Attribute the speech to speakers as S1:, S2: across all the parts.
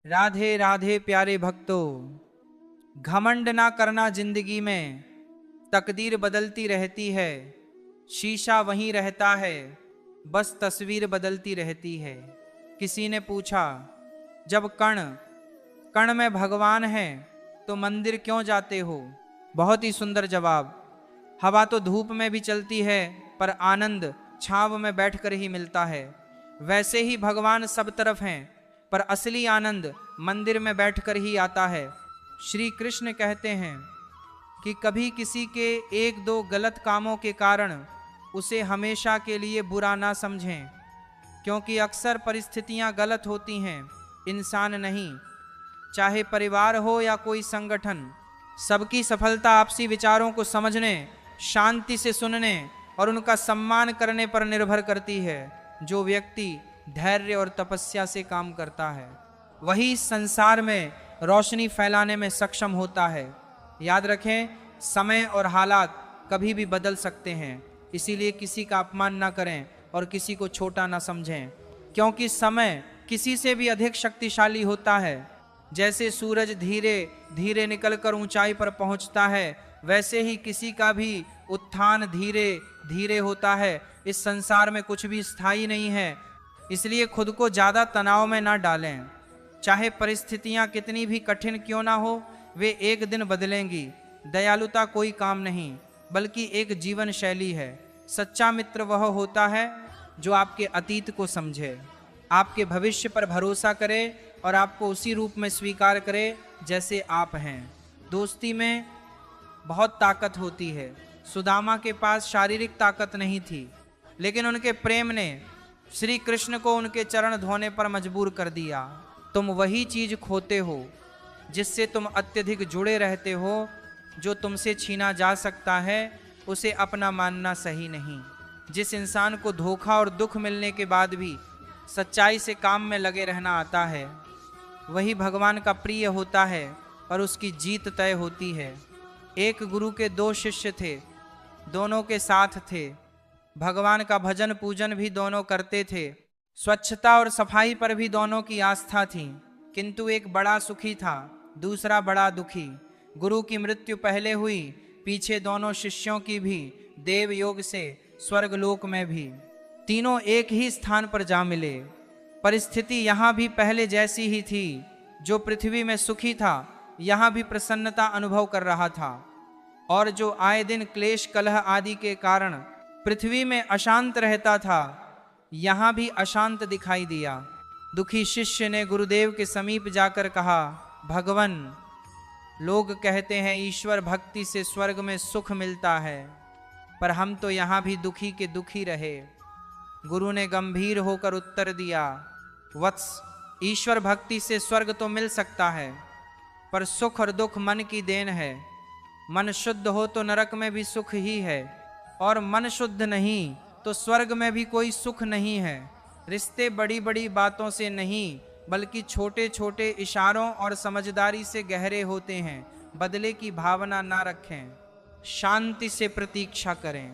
S1: राधे राधे प्यारे भक्तों, घमंड ना करना जिंदगी में, तकदीर बदलती रहती है। शीशा वहीं रहता है, बस तस्वीर बदलती रहती है। किसी ने पूछा, जब कण कण में भगवान है तो मंदिर क्यों जाते हो? बहुत ही सुंदर जवाब। हवा तो धूप में भी चलती है, पर आनंद छांव में बैठकर ही मिलता है। वैसे ही भगवान सब तरफ हैं, पर असली आनंद मंदिर में बैठकर ही आता है। श्री कृष्ण कहते हैं कि कभी किसी के एक दो गलत कामों के कारण उसे हमेशा के लिए बुरा ना समझें, क्योंकि अक्सर परिस्थितियां गलत होती हैं, इंसान नहीं। चाहे परिवार हो या कोई संगठन, सबकी सफलता आपसी विचारों को समझने, शांति से सुनने और उनका सम्मान करने पर निर्भर करती है। जो व्यक्ति धैर्य और तपस्या से काम करता है, वही संसार में रोशनी फैलाने में सक्षम होता है। याद रखें, समय और हालात कभी भी बदल सकते हैं, इसीलिए किसी का अपमान ना करें और किसी को छोटा ना समझें, क्योंकि समय किसी से भी अधिक शक्तिशाली होता है। जैसे सूरज धीरे धीरे निकलकर ऊंचाई पर पहुंचता है, वैसे ही किसी का भी उत्थान धीरे धीरे होता है। इस संसार में कुछ भी स्थायी नहीं है, इसलिए खुद को ज़्यादा तनाव में ना डालें। चाहे परिस्थितियां कितनी भी कठिन क्यों ना हो, वे एक दिन बदलेंगी। दयालुता कोई काम नहीं, बल्कि एक जीवन शैली है। सच्चा मित्र वह होता है जो आपके अतीत को समझे, आपके भविष्य पर भरोसा करे और आपको उसी रूप में स्वीकार करे जैसे आप हैं। दोस्ती में बहुत ताकत होती है। सुदामा के पास शारीरिक ताकत नहीं थी, लेकिन उनके प्रेम ने श्री कृष्ण को उनके चरण धोने पर मजबूर कर दिया। तुम वही चीज खोते हो जिससे तुम अत्यधिक जुड़े रहते हो। जो तुमसे छीना जा सकता है, उसे अपना मानना सही नहीं। जिस इंसान को धोखा और दुख मिलने के बाद भी सच्चाई से काम में लगे रहना आता है, वही भगवान का प्रिय होता है और उसकी जीत तय होती है। एक गुरु के दो शिष्य थे, दोनों के साथ थे। भगवान का भजन पूजन भी दोनों करते थे, स्वच्छता और सफाई पर भी दोनों की आस्था थी। किंतु एक बड़ा सुखी था, दूसरा बड़ा दुखी। गुरु की मृत्यु पहले हुई, पीछे दोनों शिष्यों की भी, देव योग से स्वर्गलोक में भी। तीनों एक ही स्थान पर जा मिले। परिस्थिति यहाँ भी पहले जैसी ही थी। जो पृथ्वी में सुखी था, यहाँ भी प्रसन्नता अनुभव कर रहा था, और जो आए दिन क्लेश कलह आदि के कारण पृथ्वी में अशांत रहता था, यहाँ भी अशांत दिखाई दिया। दुखी शिष्य ने गुरुदेव के समीप जाकर कहा, भगवन, लोग कहते हैं ईश्वर भक्ति से स्वर्ग में सुख मिलता है, पर हम तो यहाँ भी दुखी के दुखी रहे। गुरु ने गंभीर होकर उत्तर दिया, वत्स, ईश्वर भक्ति से स्वर्ग तो मिल सकता है, पर सुख और दुख मन की देन है। मन शुद्ध हो तो नरक में भी सुख ही है, और मन शुद्ध नहीं तो स्वर्ग में भी कोई सुख नहीं है। रिश्ते बड़ी बड़ी बातों से नहीं, बल्कि छोटे छोटे इशारों और समझदारी से गहरे होते हैं। बदले की भावना ना रखें, शांति से प्रतीक्षा करें,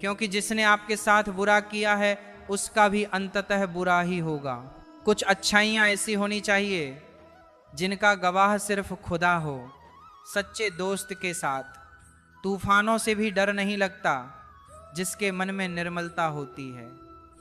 S1: क्योंकि जिसने आपके साथ बुरा किया है, उसका भी अंततः बुरा ही होगा। कुछ अच्छाइयाँ ऐसी होनी चाहिए जिनका गवाह सिर्फ खुदा हो। सच्चे दोस्त के साथ तूफानों से भी डर नहीं लगता। जिसके मन में निर्मलता होती है,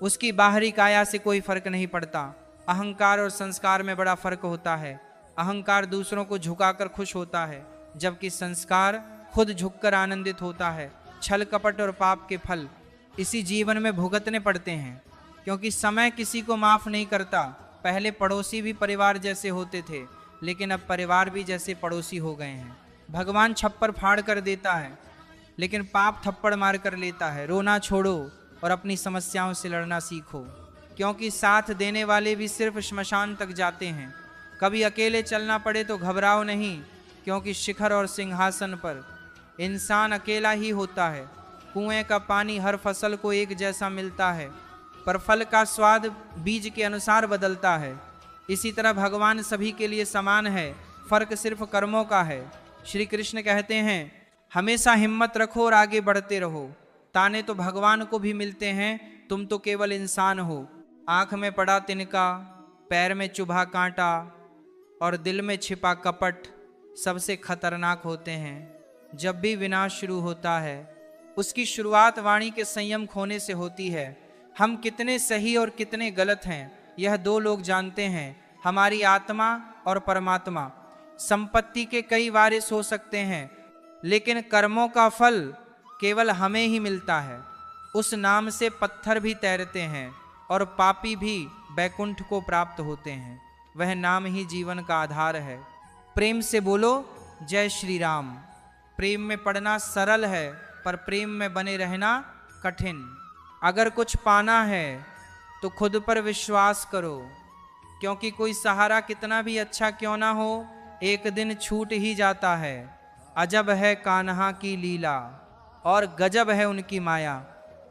S1: उसकी बाहरी काया से कोई फर्क नहीं पड़ता। अहंकार और संस्कार में बड़ा फर्क होता है। अहंकार दूसरों को झुकाकर खुश होता है, जबकि संस्कार खुद झुककर आनंदित होता है। छल कपट और पाप के फल इसी जीवन में भुगतने पड़ते हैं, क्योंकि समय किसी को माफ नहीं करता। पहले पड़ोसी भी परिवार जैसे होते थे, लेकिन अब परिवार भी जैसे पड़ोसी हो गए हैं। भगवान छप्पर फाड़ कर देता है, लेकिन पाप थप्पड़ मार कर लेता है। रोना छोड़ो और अपनी समस्याओं से लड़ना सीखो, क्योंकि साथ देने वाले भी सिर्फ श्मशान तक जाते हैं। कभी अकेले चलना पड़े तो घबराओ नहीं, क्योंकि शिखर और सिंहासन पर इंसान अकेला ही होता है। कुएं का पानी हर फसल को एक जैसा मिलता है, पर फल का स्वाद बीज के अनुसार बदलता है। इसी तरह भगवान सभी के लिए समान है, फर्क सिर्फ कर्मों का है। श्री कृष्ण कहते हैं, हमेशा हिम्मत रखो और आगे बढ़ते रहो। ताने तो भगवान को भी मिलते हैं, तुम तो केवल इंसान हो। आंख में पड़ा तिनका, पैर में चुभा कांटा, और दिल में छिपा कपट सबसे खतरनाक होते हैं। जब भी विनाश शुरू होता है उसकी शुरुआत वाणी के संयम खोने से होती है। हम कितने सही और कितने गलत हैं यह दो लोग जानते हैं, हमारी आत्मा और परमात्मा। संपत्ति के कई वारिस हो सकते हैं, लेकिन कर्मों का फल केवल हमें ही मिलता है। उस नाम से पत्थर भी तैरते हैं और पापी भी बैकुंठ को प्राप्त होते हैं। वह नाम ही जीवन का आधार है। प्रेम से बोलो जय श्री राम। प्रेम में पड़ना सरल है, पर प्रेम में बने रहना कठिन। अगर कुछ पाना है तो खुद पर विश्वास करो, क्योंकि कोई सहारा कितना भी अच्छा क्यों ना हो एक दिन छूट ही जाता है। अजब है कान्हा की लीला और गजब है उनकी माया।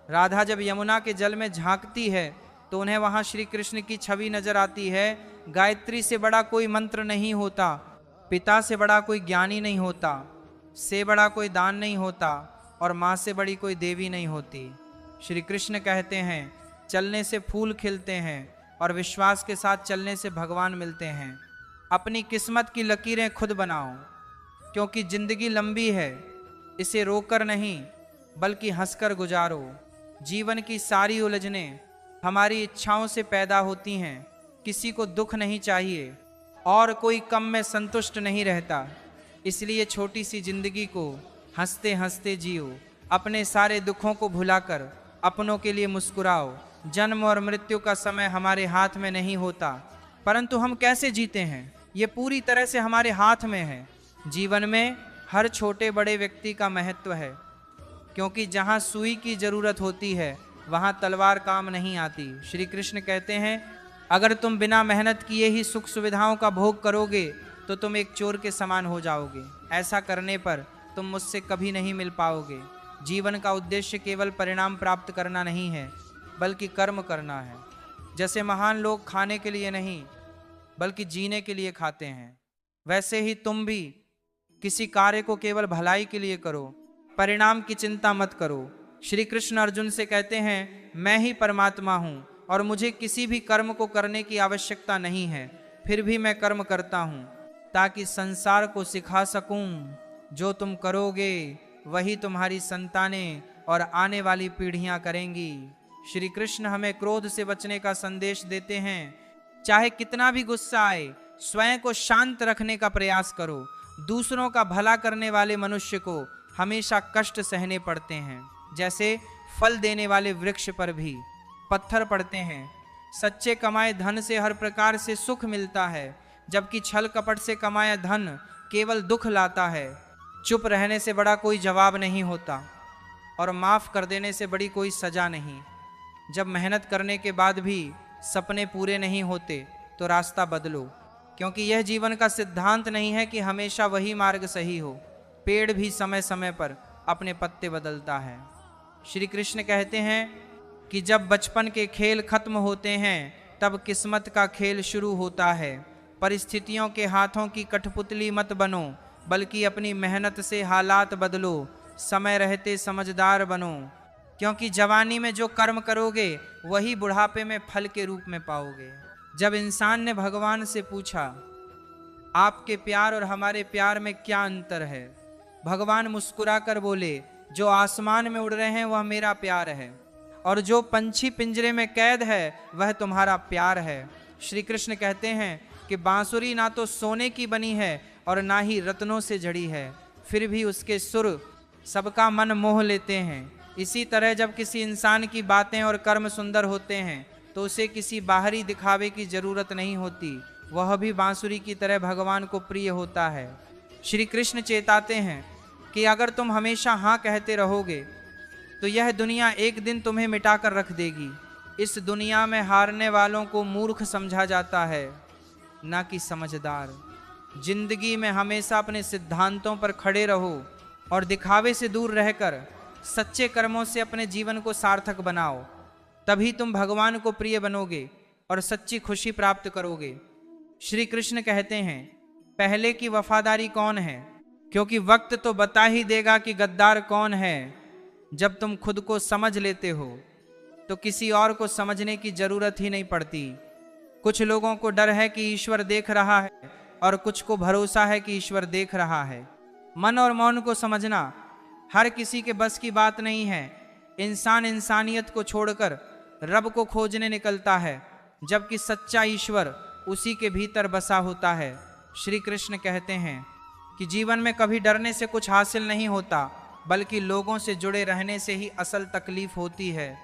S1: राधा जब यमुना के जल में झांकती है तो उन्हें वहां श्री कृष्ण की छवि नजर आती है। गायत्री से बड़ा कोई मंत्र नहीं होता, पिता से बड़ा कोई ज्ञानी नहीं होता, से बड़ा कोई दान नहीं होता, और माँ से बड़ी कोई देवी नहीं होती। श्री कृष्ण कहते हैं चलने से फूल खिलते हैं और विश्वास के साथ चलने से भगवान मिलते हैं। अपनी किस्मत की लकीरें खुद बनाओ, क्योंकि जिंदगी लंबी है, इसे रोकर नहीं बल्कि हंसकर गुजारो। जीवन की सारी उलझनें हमारी इच्छाओं से पैदा होती हैं। किसी को दुख नहीं चाहिए और कोई कम में संतुष्ट नहीं रहता। इसलिए छोटी सी जिंदगी को हंसते हंसते जियो। अपने सारे दुखों को भुलाकर अपनों के लिए मुस्कुराओ। जन्म और मृत्यु का समय हमारे हाथ में नहीं होता, परंतु हम कैसे जीते हैं ये पूरी तरह से हमारे हाथ में है। जीवन में हर छोटे बड़े व्यक्ति का महत्व है, क्योंकि जहाँ सुई की जरूरत होती है वहाँ तलवार काम नहीं आती। श्री कृष्ण कहते हैं अगर तुम बिना मेहनत किए ही सुख सुविधाओं का भोग करोगे तो तुम एक चोर के समान हो जाओगे। ऐसा करने पर तुम मुझसे कभी नहीं मिल पाओगे। जीवन का उद्देश्य केवल परिणाम प्राप्त करना नहीं है, बल्कि कर्म करना है। जैसे महान लोग खाने के लिए नहीं बल्कि जीने के लिए खाते हैं, वैसे ही तुम भी किसी कार्य को केवल भलाई के लिए करो, परिणाम की चिंता मत करो। श्री कृष्ण अर्जुन से कहते हैं मैं ही परमात्मा हूँ और मुझे किसी भी कर्म को करने की आवश्यकता नहीं है, फिर भी मैं कर्म करता हूँ ताकि संसार को सिखा सकूं जो तुम करोगे वही तुम्हारी संतानें और आने वाली पीढ़ियां करेंगी। श्री कृष्ण हमें क्रोध से बचने का संदेश देते हैं। चाहे कितना भी गुस्सा आए, स्वयं को शांत रखने का प्रयास करो। दूसरों का भला करने वाले मनुष्य को हमेशा कष्ट सहने पड़ते हैं, जैसे फल देने वाले वृक्ष पर भी पत्थर पड़ते हैं। सच्चे कमाए धन से हर प्रकार से सुख मिलता है, जबकि छल कपट से कमाया धन केवल दुख लाता है। चुप रहने से बड़ा कोई जवाब नहीं होता और माफ कर देने से बड़ी कोई सजा नहीं। जब मेहनत करने के बाद भी सपने पूरे नहीं होते तो रास्ता बदलो, क्योंकि यह जीवन का सिद्धांत नहीं है कि हमेशा वही मार्ग सही हो। पेड़ भी समय समय पर अपने पत्ते बदलता है। श्री कृष्ण कहते हैं कि जब बचपन के खेल खत्म होते हैं तब किस्मत का खेल शुरू होता है। परिस्थितियों के हाथों की कठपुतली मत बनो, बल्कि अपनी मेहनत से हालात बदलो। समय रहते समझदार बनो, क्योंकि जवानी में जो कर्म करोगे वही बुढ़ापे में फल के रूप में पाओगे। जब इंसान ने भगवान से पूछा आपके प्यार और हमारे प्यार में क्या अंतर है, भगवान मुस्कुराकर बोले जो आसमान में उड़ रहे हैं वह मेरा प्यार है, और जो पंछी पिंजरे में कैद है वह तुम्हारा प्यार है। श्री कृष्ण कहते हैं कि बांसुरी ना तो सोने की बनी है और ना ही रत्नों से जड़ी है, फिर भी उसके सुर सबका मन मोह लेते हैं। इसी तरह जब किसी इंसान की बातें और कर्म सुंदर होते हैं तो उसे किसी बाहरी दिखावे की जरूरत नहीं होती, वह भी बांसुरी की तरह भगवान को प्रिय होता है। श्री कृष्ण चेताते हैं कि अगर तुम हमेशा हाँ कहते रहोगे तो यह दुनिया एक दिन तुम्हें मिटाकर रख देगी। इस दुनिया में हारने वालों को मूर्ख समझा जाता है, ना कि समझदार। जिंदगी में हमेशा अपने सिद्धांतों पर खड़े रहो और दिखावे से दूर रहकर सच्चे कर्मों से अपने जीवन को सार्थक बनाओ। तभी तुम भगवान को प्रिय बनोगे और सच्ची खुशी प्राप्त करोगे। श्री कृष्ण कहते हैं पहले की वफादारी कौन है, क्योंकि वक्त तो बता ही देगा कि गद्दार कौन है। जब तुम खुद को समझ लेते हो तो किसी और को समझने की जरूरत ही नहीं पड़ती। कुछ लोगों को डर है कि ईश्वर देख रहा है, और कुछ को भरोसा है कि ईश्वर देख रहा है। मन और मौन को समझना हर किसी के बस की बात नहीं है। इंसान इंसानियत को छोड़कर रब को खोजने निकलता है, जबकि सच्चा ईश्वर उसी के भीतर बसा होता है। श्री कृष्ण कहते हैं कि जीवन में कभी डरने से कुछ हासिल नहीं होता, बल्कि लोगों से जुड़े रहने से ही असल तकलीफ होती है।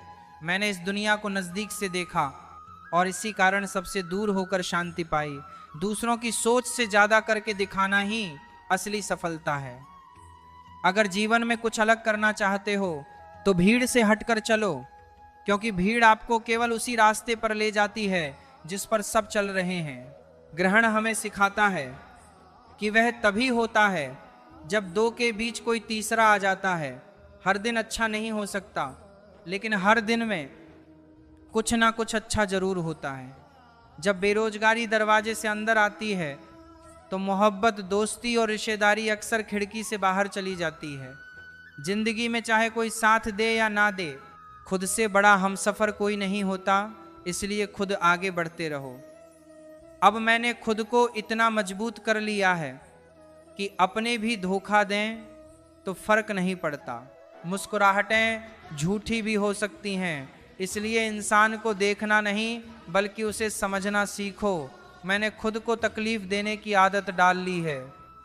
S1: मैंने इस दुनिया को नज़दीक से देखा और इसी कारण सबसे दूर होकर शांति पाई। दूसरों की सोच से ज़्यादा करके दिखाना ही असली सफलता है। अगर जीवन में कुछ अलग करना चाहते हो तो भीड़ से हटकर चलो, क्योंकि भीड़ आपको केवल उसी रास्ते पर ले जाती है जिस पर सब चल रहे हैं। ग्रहण हमें सिखाता है कि वह तभी होता है जब दो के बीच कोई तीसरा आ जाता है। हर दिन अच्छा नहीं हो सकता, लेकिन हर दिन में कुछ ना कुछ अच्छा जरूर होता है। जब बेरोजगारी दरवाजे से अंदर आती है तो मोहब्बत, दोस्ती और रिश्तेदारी अक्सर खिड़की से बाहर चली जाती है। जिंदगी में चाहे कोई साथ दे या ना दे, खुद से बड़ा हमसफर कोई नहीं होता, इसलिए खुद आगे बढ़ते रहो। अब मैंने खुद को इतना मजबूत कर लिया है कि अपने भी धोखा दें तो फर्क नहीं पड़ता। मुस्कुराहटें झूठी भी हो सकती हैं, इसलिए इंसान को देखना नहीं बल्कि उसे समझना सीखो। मैंने खुद को तकलीफ देने की आदत डाल ली है,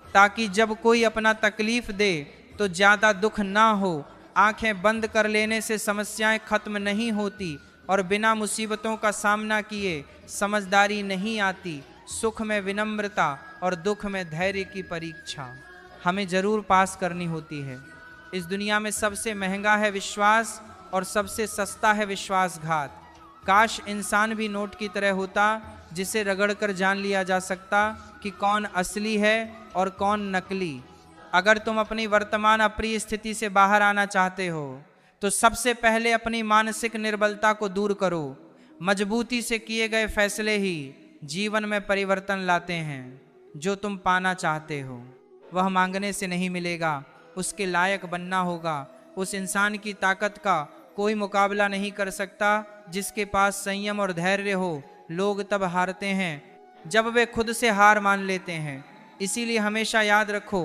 S1: ताकि जब कोई अपना तकलीफ दे तो ज़्यादा दुख ना हो। आंखें बंद कर लेने से समस्याएं खत्म नहीं होती और बिना मुसीबतों का सामना किए समझदारी नहीं आती। सुख में विनम्रता और दुख में धैर्य की परीक्षा हमें जरूर पास करनी होती है। इस दुनिया में सबसे महंगा है विश्वास और सबसे सस्ता है विश्वासघात। काश इंसान भी नोट की तरह होता, जिसे रगड़कर जान लिया जा सकता कि कौन असली है और कौन नकली। अगर तुम अपनी वर्तमान अप्रिय स्थिति से बाहर आना चाहते हो तो सबसे पहले अपनी मानसिक निर्बलता को दूर करो। मजबूती से किए गए फैसले ही जीवन में परिवर्तन लाते हैं। जो तुम पाना चाहते हो वह मांगने से नहीं मिलेगा, उसके लायक बनना होगा। उस इंसान की ताकत का कोई मुकाबला नहीं कर सकता जिसके पास संयम और धैर्य हो। लोग तब हारते हैं जब वे खुद से हार मान लेते हैं। इसीलिए हमेशा याद रखो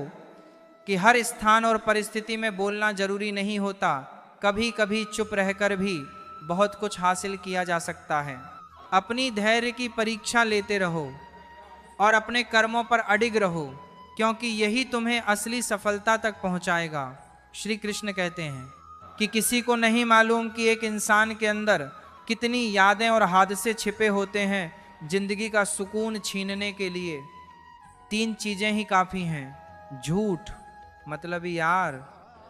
S1: कि हर स्थान और परिस्थिति में बोलना जरूरी नहीं होता। कभी कभी चुप रहकर भी बहुत कुछ हासिल किया जा सकता है। अपनी धैर्य की परीक्षा लेते रहो और अपने कर्मों पर अडिग रहो, क्योंकि यही तुम्हें असली सफलता तक पहुंचाएगा। श्री कृष्ण कहते हैं कि किसी को नहीं मालूम कि एक इंसान के अंदर कितनी यादें और हादसे छिपे होते हैं। जिंदगी का सुकून छीनने के लिए 3 चीजें ही काफी हैं: झूठ, मतलब यार,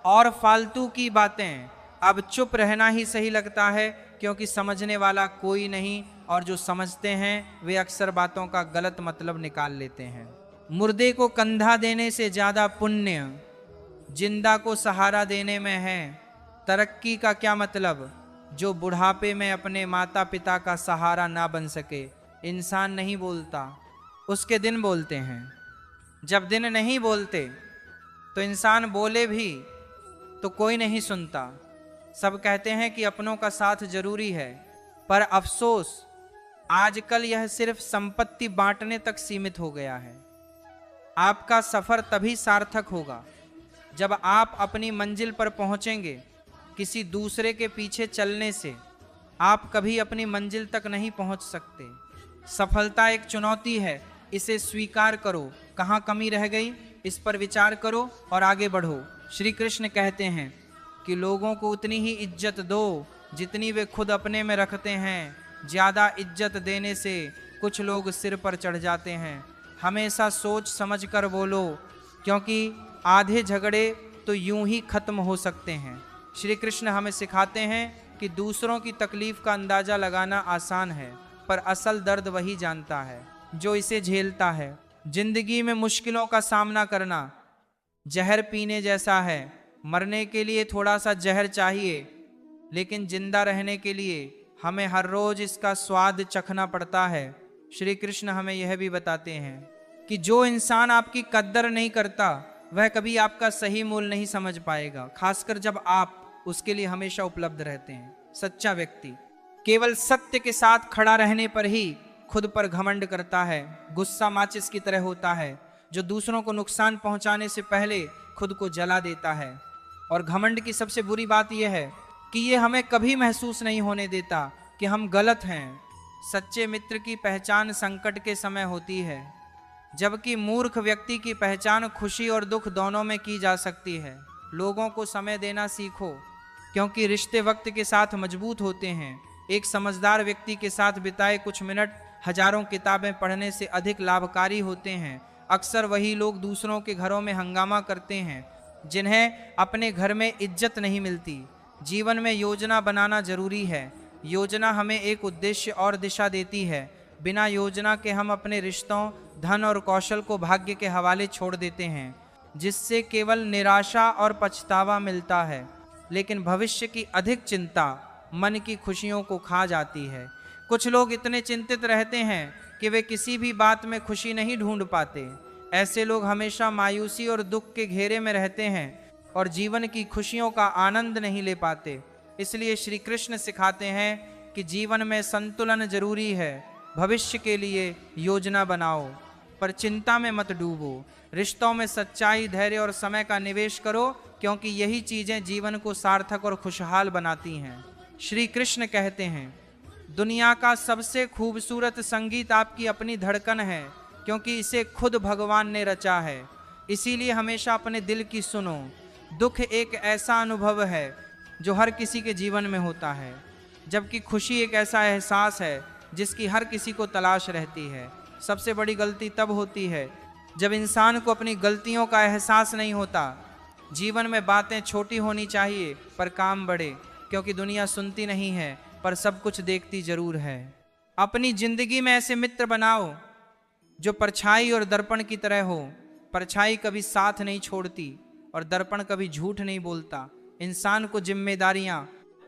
S1: और फालतू की बातें। अब चुप रहना ही सही लगता है, क्योंकि समझने वाला कोई नहीं, और जो समझते हैं वे अक्सर बातों का गलत मतलब निकाल लेते हैं। मुर्दे को कंधा देने से ज्यादा पुण्य जिंदा को सहारा देने में है। तरक्की का क्या मतलब जो बुढ़ापे में अपने माता पिता का सहारा ना बन सके। इंसान नहीं बोलता, उसके दिन बोलते हैं। जब दिन नहीं बोलते तो इंसान बोले भी तो कोई नहीं सुनता। सब कहते हैं कि अपनों का साथ जरूरी है, पर अफसोस आजकल यह सिर्फ संपत्ति बांटने तक सीमित हो गया है। आपका सफर तभी सार्थक होगा जब आप अपनी मंजिल पर पहुंचेंगे। किसी दूसरे के पीछे चलने से आप कभी अपनी मंजिल तक नहीं पहुंच सकते। सफलता एक चुनौती है, इसे स्वीकार करो। कहाँ कमी रह गई इस पर विचार करो और आगे बढ़ो। श्री कृष्ण कहते हैं कि लोगों को उतनी ही इज्जत दो जितनी वे खुद अपने में रखते हैं। ज़्यादा इज्जत देने से कुछ लोग सिर पर चढ़ जाते हैं। हमेशा सोच समझ कर बोलो, क्योंकि आधे झगड़े तो यूं ही खत्म हो सकते हैं। श्री कृष्ण हमें सिखाते हैं कि दूसरों की तकलीफ का अंदाज़ा लगाना आसान है, पर असल दर्द वही जानता है जो इसे झेलता है। जिंदगी में मुश्किलों का सामना करना जहर पीने जैसा है। मरने के लिए थोड़ा सा जहर चाहिए, लेकिन जिंदा रहने के लिए हमें हर रोज इसका स्वाद चखना पड़ता है। श्री कृष्ण हमें यह भी बताते हैं कि जो इंसान आपकी कद्र नहीं करता वह कभी आपका सही मूल्य नहीं समझ पाएगा, खासकर जब आप उसके लिए हमेशा उपलब्ध रहते हैं। सच्चा व्यक्ति केवल सत्य के साथ खड़ा रहने पर ही खुद पर घमंड करता है। गुस्सा माचिस की तरह होता है जो दूसरों को नुकसान पहुंचाने से पहले खुद को जला देता है। और घमंड की सबसे बुरी बात यह है कि ये हमें कभी महसूस नहीं होने देता कि हम गलत हैं। सच्चे मित्र की पहचान संकट के समय होती है, जबकि मूर्ख व्यक्ति की पहचान खुशी और दुख दोनों में की जा सकती है। लोगों को समय देना सीखो, क्योंकि रिश्ते वक्त के साथ मजबूत होते हैं। एक समझदार व्यक्ति के साथ बिताए कुछ मिनट हजारों किताबें पढ़ने से अधिक लाभकारी होते हैं। अक्सर वही लोग दूसरों के घरों में हंगामा करते हैं जिन्हें अपने घर में इज्जत नहीं मिलती। जीवन में योजना बनाना जरूरी है। योजना हमें एक उद्देश्य और दिशा देती है। बिना योजना के हम अपने रिश्तों, धन और कौशल को भाग्य के हवाले छोड़ देते हैं, जिससे केवल निराशा और पछतावा मिलता है। लेकिन भविष्य की अधिक चिंता मन की खुशियों को खा जाती है। कुछ लोग इतने चिंतित रहते हैं कि वे किसी भी बात में खुशी नहीं ढूंढ पाते। ऐसे लोग हमेशा मायूसी और दुख के घेरे में रहते हैं और जीवन की खुशियों का आनंद नहीं ले पाते। इसलिए श्री कृष्ण सिखाते हैं कि जीवन में संतुलन जरूरी है। भविष्य के लिए योजना बनाओ, पर चिंता में मत डूबो। रिश्तों में सच्चाई, धैर्य और समय का निवेश करो, क्योंकि यही चीजें जीवन को सार्थक और खुशहाल बनाती हैं। श्री कृष्ण कहते हैं, दुनिया का सबसे खूबसूरत संगीत आपकी अपनी धड़कन है, क्योंकि इसे खुद भगवान ने रचा है। इसीलिए हमेशा अपने दिल की सुनो। दुख एक ऐसा अनुभव है जो हर किसी के जीवन में होता है, जबकि खुशी एक ऐसा एहसास है जिसकी हर किसी को तलाश रहती है। सबसे बड़ी गलती तब होती है जब इंसान को अपनी गलतियों का एहसास नहीं होता। जीवन में बातें छोटी होनी चाहिए पर काम बड़े, क्योंकि दुनिया सुनती नहीं है पर सब कुछ देखती जरूर है। अपनी जिंदगी में ऐसे मित्र बनाओ जो परछाई और दर्पण की तरह हो। परछाई कभी साथ नहीं छोड़ती और दर्पण कभी झूठ नहीं बोलता। इंसान को जिम्मेदारियां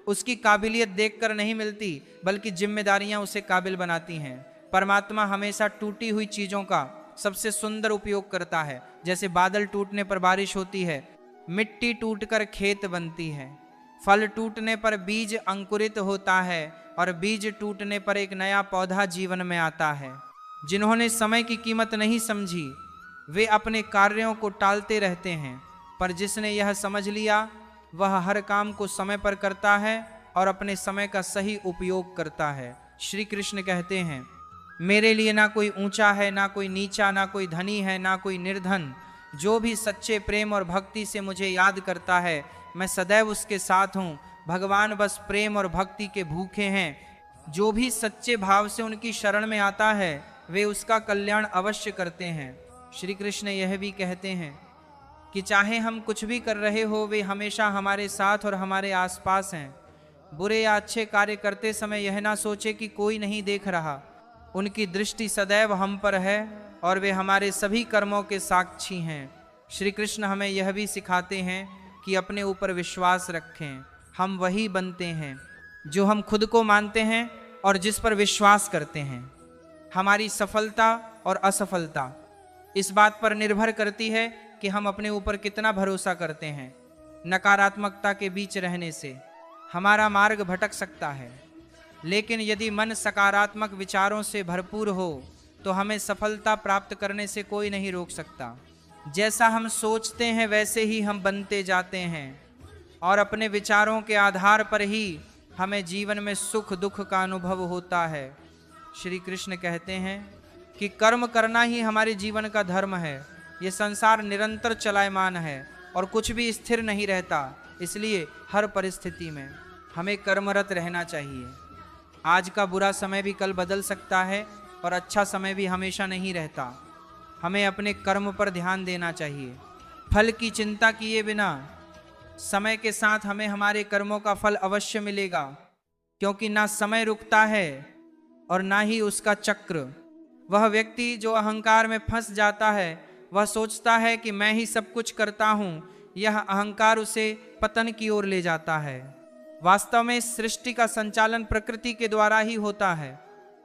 S1: उसकी काबिलियत देखकर नहीं मिलती, बल्कि जिम्मेदारियां उसे काबिल बनाती हैं। परमात्मा हमेशा टूटी हुई चीजों का सबसे सुंदर उपयोग करता है। जैसे बादल टूटने पर बारिश होती है, मिट्टी टूटकर खेत बनती है, फल टूटने पर बीज अंकुरित होता है और बीज टूटने पर एक नया पौधा जीवन में आता है। जिन्होंने समय की कीमत नहीं समझी वे अपने कार्यों को टालते रहते हैं, पर जिसने यह समझ लिया वह हर काम को समय पर करता है और अपने समय का सही उपयोग करता है। श्री कृष्ण कहते हैं, मेरे लिए ना कोई ऊंचा है, ना कोई नीचा, ना कोई धनी है, ना कोई निर्धन। जो भी सच्चे प्रेम और भक्ति से मुझे याद करता है, मैं सदैव उसके साथ हूँ। भगवान बस प्रेम और भक्ति के भूखे हैं। जो भी सच्चे भाव से उनकी शरण में आता है वे उसका कल्याण अवश्य करते हैं। श्री कृष्ण यह भी कहते हैं कि चाहे हम कुछ भी कर रहे हो, वे हमेशा हमारे साथ और हमारे आसपास हैं। बुरे या अच्छे कार्य करते समय यह ना सोचे कि कोई नहीं देख रहा। उनकी दृष्टि सदैव हम पर है और वे हमारे सभी कर्मों के साक्षी हैं। श्री कृष्ण हमें यह भी सिखाते हैं कि अपने ऊपर विश्वास रखें। हम वही बनते हैं जो हम खुद को मानते हैं और जिस पर विश्वास करते हैं। हमारी सफलता और असफलता इस बात पर निर्भर करती है कि हम अपने ऊपर कितना भरोसा करते हैं। नकारात्मकता के बीच रहने से हमारा मार्ग भटक सकता है, लेकिन यदि मन सकारात्मक विचारों से भरपूर हो तो हमें सफलता प्राप्त करने से कोई नहीं रोक सकता। जैसा हम सोचते हैं वैसे ही हम बनते जाते हैं और अपने विचारों के आधार पर ही हमें जीवन में सुख दुख का अनुभव होता है। श्री कृष्ण कहते हैं कि कर्म करना ही हमारे जीवन का धर्म है। ये संसार निरंतर चलायमान है और कुछ भी स्थिर नहीं रहता, इसलिए हर परिस्थिति में हमें कर्मरत रहना चाहिए। आज का बुरा समय भी कल बदल सकता है और अच्छा समय भी हमेशा नहीं रहता। हमें अपने कर्म पर ध्यान देना चाहिए। फल की चिंता किए बिना समय के साथ हमें हमारे कर्मों का फल अवश्य मिलेगा, क्योंकि ना समय रुकता है और ना ही उसका चक्र। वह व्यक्ति जो अहंकार में फंस जाता है वह सोचता है कि मैं ही सब कुछ करता हूँ। यह अहंकार उसे पतन की ओर ले जाता है। वास्तव में सृष्टि का संचालन प्रकृति के द्वारा ही होता है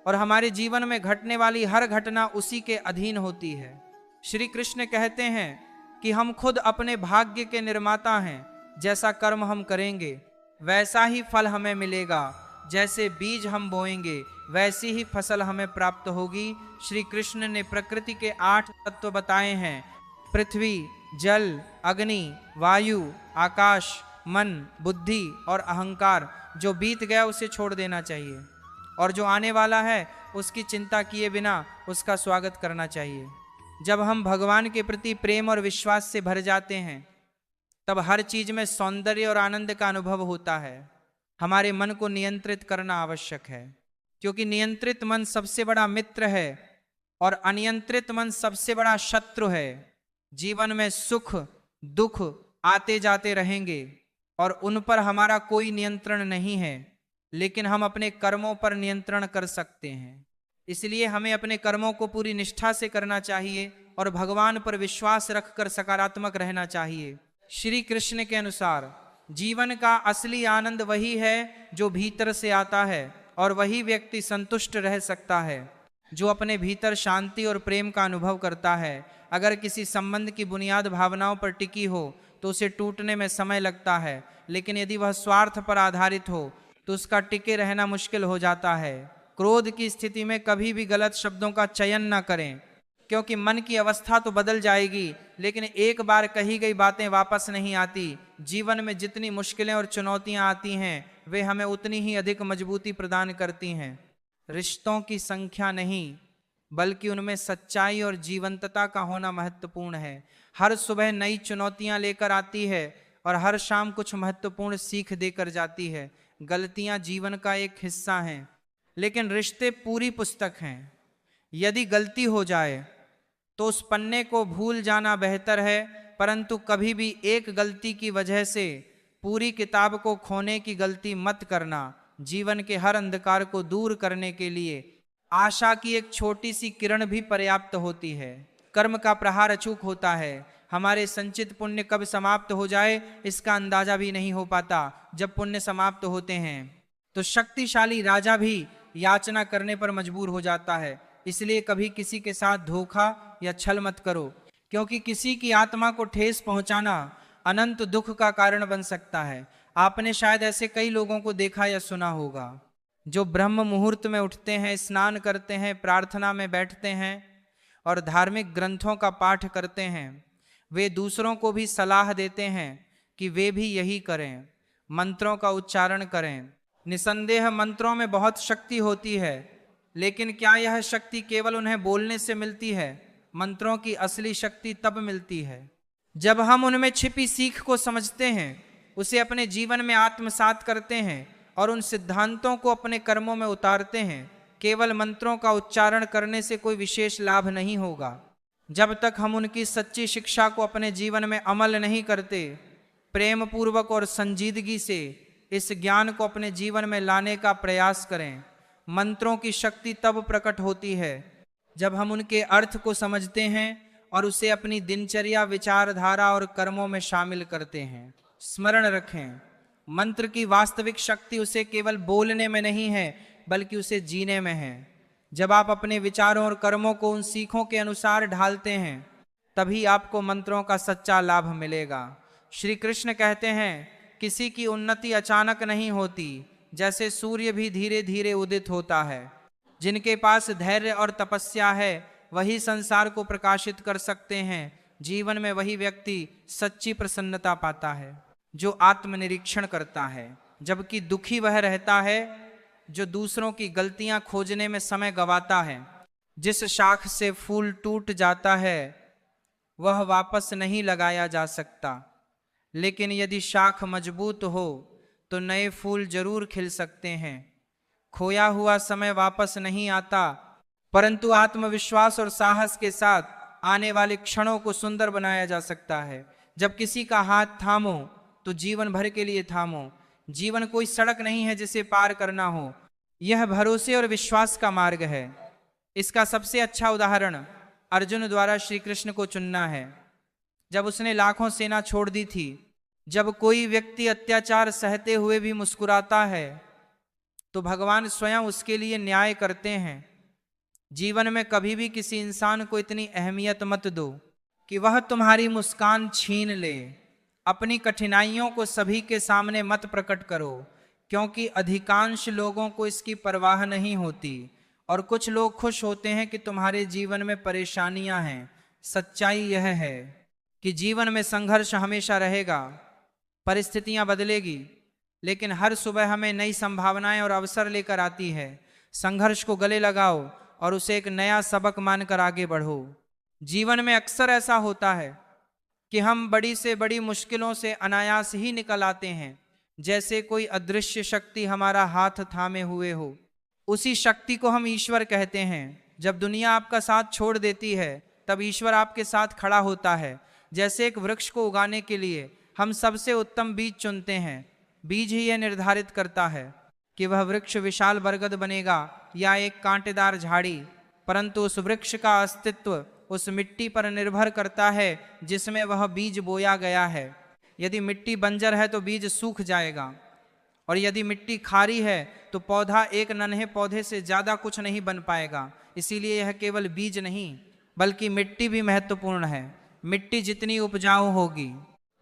S1: और हमारे जीवन में घटने वाली हर घटना उसी के अधीन होती है। श्री कृष्ण कहते हैं कि हम खुद अपने भाग्य के निर्माता हैं। जैसा कर्म हम करेंगे वैसा ही फल हमें मिलेगा। जैसे बीज हम बोएंगे वैसी ही फसल हमें प्राप्त होगी। श्री कृष्ण ने प्रकृति के 8 तत्व बताए हैं, पृथ्वी, जल, अग्नि, वायु, आकाश, मन, बुद्धि और अहंकार। जो बीत गया उसे छोड़ देना चाहिए और जो आने वाला है उसकी चिंता किए बिना उसका स्वागत करना चाहिए। जब हम भगवान के प्रति प्रेम और विश्वास से भर जाते हैं तब हर चीज में सौंदर्य और आनंद का अनुभव होता है। हमारे मन को नियंत्रित करना आवश्यक है, क्योंकि नियंत्रित मन सबसे बड़ा मित्र है और अनियंत्रित मन सबसे बड़ा शत्रु है। जीवन में सुख दुख आते जाते रहेंगे और उन पर हमारा कोई नियंत्रण नहीं है, लेकिन हम अपने कर्मों पर नियंत्रण कर सकते हैं। इसलिए हमें अपने कर्मों को पूरी निष्ठा से करना चाहिए और भगवान पर विश्वास रखकर सकारात्मक रहना चाहिए। श्री कृष्ण के अनुसार जीवन का असली आनंद वही है जो भीतर से आता है, और वही व्यक्ति संतुष्ट रह सकता है जो अपने भीतर शांति और प्रेम का अनुभव करता है। अगर किसी संबंध की बुनियाद भावनाओं पर टिकी हो तो उसे टूटने में समय लगता है, लेकिन यदि वह स्वार्थ पर आधारित हो तो उसका टिके रहना मुश्किल हो जाता है। क्रोध की स्थिति में कभी भी गलत शब्दों का चयन न करें, क्योंकि मन की अवस्था तो बदल जाएगी लेकिन एक बार कही गई बातें वापस नहीं आती। जीवन में जितनी मुश्किलें और चुनौतियां आती हैं वे हमें उतनी ही अधिक मजबूती प्रदान करती हैं। रिश्तों की संख्या नहीं बल्कि उनमें सच्चाई और जीवंतता का होना महत्वपूर्ण है। हर सुबह नई चुनौतियां लेकर आती है और हर शाम कुछ महत्वपूर्ण सीख देकर जाती है। गलतियां जीवन का एक हिस्सा हैं, लेकिन रिश्ते पूरी पुस्तक हैं। यदि गलती हो जाए तो उस पन्ने को भूल जाना बेहतर है, परंतु कभी भी एक गलती की वजह से पूरी किताब को खोने की गलती मत करना। जीवन के हर अंधकार को दूर करने के लिए आशा की एक छोटी सी किरण भी पर्याप्त होती है। कर्म का प्रहार अचूक होता है। हमारे संचित पुण्य कब समाप्त हो जाए इसका अंदाजा भी नहीं हो पाता। जब पुण्य समाप्त होते हैं तो शक्तिशाली राजा भी याचना करने पर मजबूर हो जाता है। इसलिए कभी किसी के साथ धोखा या छल मत करो, क्योंकि किसी की आत्मा को ठेस पहुंचाना अनंत दुख का कारण बन सकता है। आपने शायद ऐसे कई लोगों को देखा या सुना होगा जो ब्रह्म मुहूर्त में उठते हैं, स्नान करते हैं, प्रार्थना में बैठते हैं और धार्मिक ग्रंथों का पाठ करते हैं। वे दूसरों को भी सलाह देते हैं कि वे भी यही करें, मंत्रों का उच्चारण करें। निसंदेह मंत्रों में बहुत शक्ति होती है, लेकिन क्या यह शक्ति केवल उन्हें बोलने से मिलती है? मंत्रों की असली शक्ति तब मिलती है जब हम उनमें छिपी सीख को समझते हैं, उसे अपने जीवन में आत्मसात करते हैं और उन सिद्धांतों को अपने कर्मों में उतारते हैं। केवल मंत्रों का उच्चारण करने से कोई विशेष लाभ नहीं होगा जब तक हम उनकी सच्ची शिक्षा को अपने जीवन में अमल नहीं करते। प्रेम पूर्वक और संजीदगी से इस ज्ञान को अपने जीवन में लाने का प्रयास करें। मंत्रों की शक्ति तब प्रकट होती है जब हम उनके अर्थ को समझते हैं और उसे अपनी दिनचर्या, विचारधारा और कर्मों में शामिल करते हैं। स्मरण रखें, मंत्र की वास्तविक शक्ति उसे केवल बोलने में नहीं है बल्कि उसे जीने में है। जब आप अपने विचारों और कर्मों को उन सीखों के अनुसार ढालते हैं तभी आपको मंत्रों का सच्चा लाभ मिलेगा। श्री कृष्ण कहते हैं, किसी की उन्नति अचानक नहीं होती, जैसे सूर्य भी धीरे धीरे उदित होता है। जिनके पास धैर्य और तपस्या है वही संसार को प्रकाशित कर सकते हैं। जीवन में वही व्यक्ति सच्ची प्रसन्नता पाता है जो आत्मनिरीक्षण करता है, जबकि दुखी वह रहता है जो दूसरों की गलतियां खोजने में समय गंवाता है। जिस शाख से फूल टूट जाता है वह वापस नहीं लगाया जा सकता, लेकिन यदि शाख मजबूत हो तो नए फूल जरूर खिल सकते हैं। खोया हुआ समय वापस नहीं आता, परंतु आत्मविश्वास और साहस के साथ आने वाले क्षणों को सुंदर बनाया जा सकता है। जब किसी का हाथ थामो तो जीवन भर के लिए थामो। जीवन कोई सड़क नहीं है जिसे पार करना हो, यह भरोसे और विश्वास का मार्ग है। इसका सबसे अच्छा उदाहरण अर्जुन द्वारा श्री कृष्ण को चुनना है। जब उसने लाखों सेना छोड़ दी थी, जब कोई व्यक्ति अत्याचार सहते हुए भी मुस्कुराता है तो भगवान स्वयं उसके लिए न्याय करते हैं। जीवन में कभी भी किसी इंसान को इतनी अहमियत मत दो कि वह तुम्हारी मुस्कान छीन ले। अपनी कठिनाइयों को सभी के सामने मत प्रकट करो, क्योंकि अधिकांश लोगों को इसकी परवाह नहीं होती और कुछ लोग खुश होते हैं कि तुम्हारे जीवन में परेशानियां हैं। सच्चाई यह है कि जीवन में संघर्ष हमेशा रहेगा, परिस्थितियां बदलेगी, लेकिन हर सुबह हमें नई संभावनाएं और अवसर लेकर आती है। संघर्ष को गले लगाओ और उसे एक नया सबक मानकर आगे बढ़ो। जीवन में अक्सर ऐसा होता है कि हम बड़ी से बड़ी मुश्किलों से अनायास ही निकल आते हैं, जैसे कोई अदृश्य शक्ति हमारा हाथ थामे हुए हो। उसी शक्ति को हम ईश्वर कहते हैं। जब दुनिया आपका साथ छोड़ देती है तब ईश्वर आपके साथ खड़ा होता है। जैसे एक वृक्ष को उगाने के लिए हम सबसे उत्तम बीज चुनते हैं। बीज ही यह निर्धारित करता है कि वह वृक्ष विशाल बरगद बनेगा या एक कांटेदार झाड़ी, परंतु उस वृक्ष का अस्तित्व उस मिट्टी पर निर्भर करता है जिसमें वह बीज बोया गया है। यदि मिट्टी बंजर है तो बीज सूख जाएगा, और यदि मिट्टी खारी है तो पौधा एक नन्हे पौधे से ज़्यादा कुछ नहीं बन पाएगा। इसीलिए यह केवल बीज नहीं बल्कि मिट्टी भी महत्वपूर्ण है। मिट्टी जितनी उपजाऊ होगी